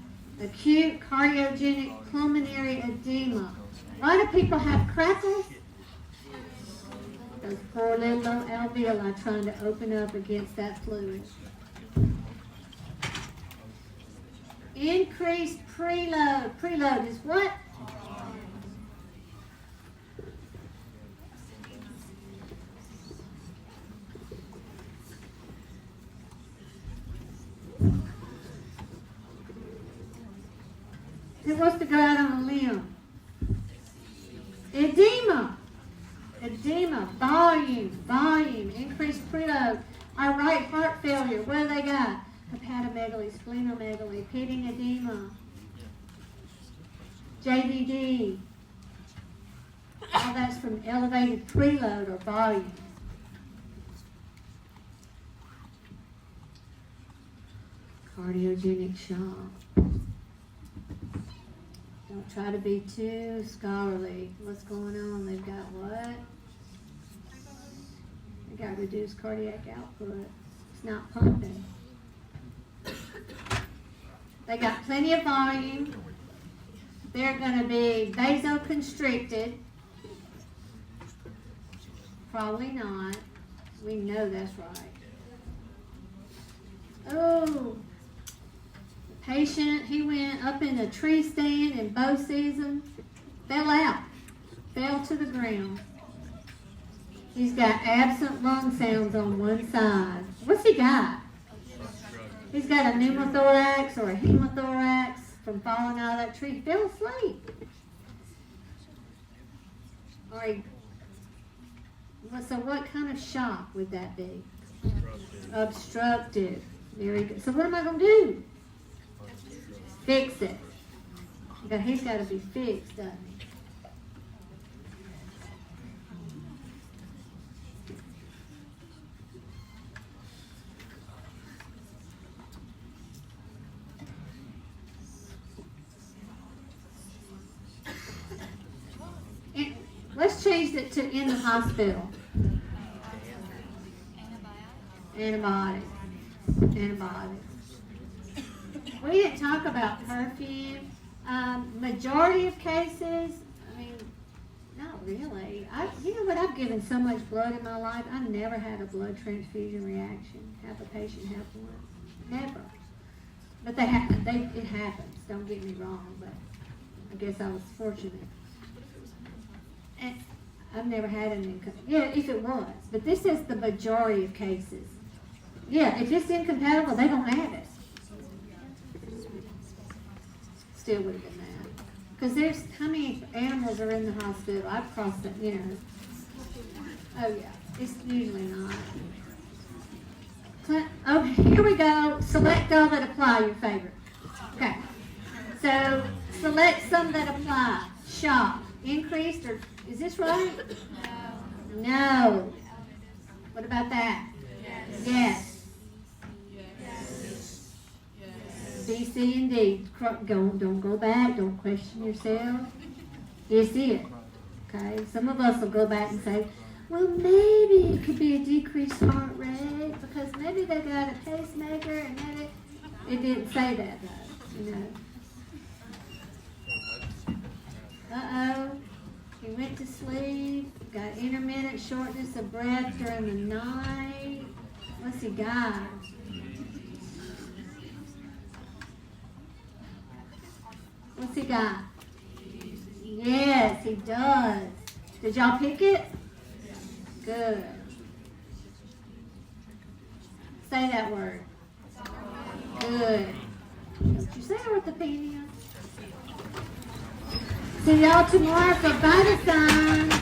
acute cardiogenic pulmonary edema. Why do people have crackles? Those poor little alveoli trying to open up against that fluid. Increased preload. Preload is what? Who wants to go out on a limb? Edema. Edema. Volume. Increased preload. Our right heart failure. What do they got? Hepatomegaly, splenomegaly, pitting edema. JVD. All that's from elevated preload or volume. Cardiogenic shock. Don't try to be too scholarly. What's going on? They've got what? They got reduced cardiac output. It's not pumping. They got plenty of volume. They're going to be vasoconstricted. Probably not. We know that's right. Oh, the patient, he went up in a tree stand in bow season, fell out, fell to the ground. He's got absent lung sounds on one side. What's he got? He's got a pneumothorax or a hemothorax from falling out of that tree. He fell asleep. Or he, so what kind of shock would that be? Obstructive. Very good. So what am I going to do? Fix it. But he's got to be fixed, doesn't he? Let's change it to in the hospital. Antibiotics. We didn't talk about perfume. Majority of cases, I mean, not really. You know what? I've given so much blood in my life. I never had a blood transfusion reaction. Have a patient have one. Never. But it happens. Don't get me wrong. But I guess I was fortunate. And I've never had an yeah, if it was. But this is the majority of cases. Yeah, if it's incompatible, they don't have it. Still would have been that. Because there's, how many animals are in the hospital? I've crossed it, you know. Oh yeah, it's usually not. Oh, here we go. Select all that apply, your favorite. Okay. So, select some that apply. Shock. Increased or, is this right? No. What about that? Yes. B, C, and D. Don't go back. Don't question yourself. Is it? Okay. Some of us will go back and say, well, maybe it could be a decreased heart rate because maybe they got a pacemaker and maybe it didn't say that though. You know. Uh-oh. He went to sleep. Got intermittent shortness of breath during the night. What's he got? What's he got? Yes, he does. Did y'all pick it? Good. Say that word. Good. Did you say orthopedic? See y'all tomorrow for Patho.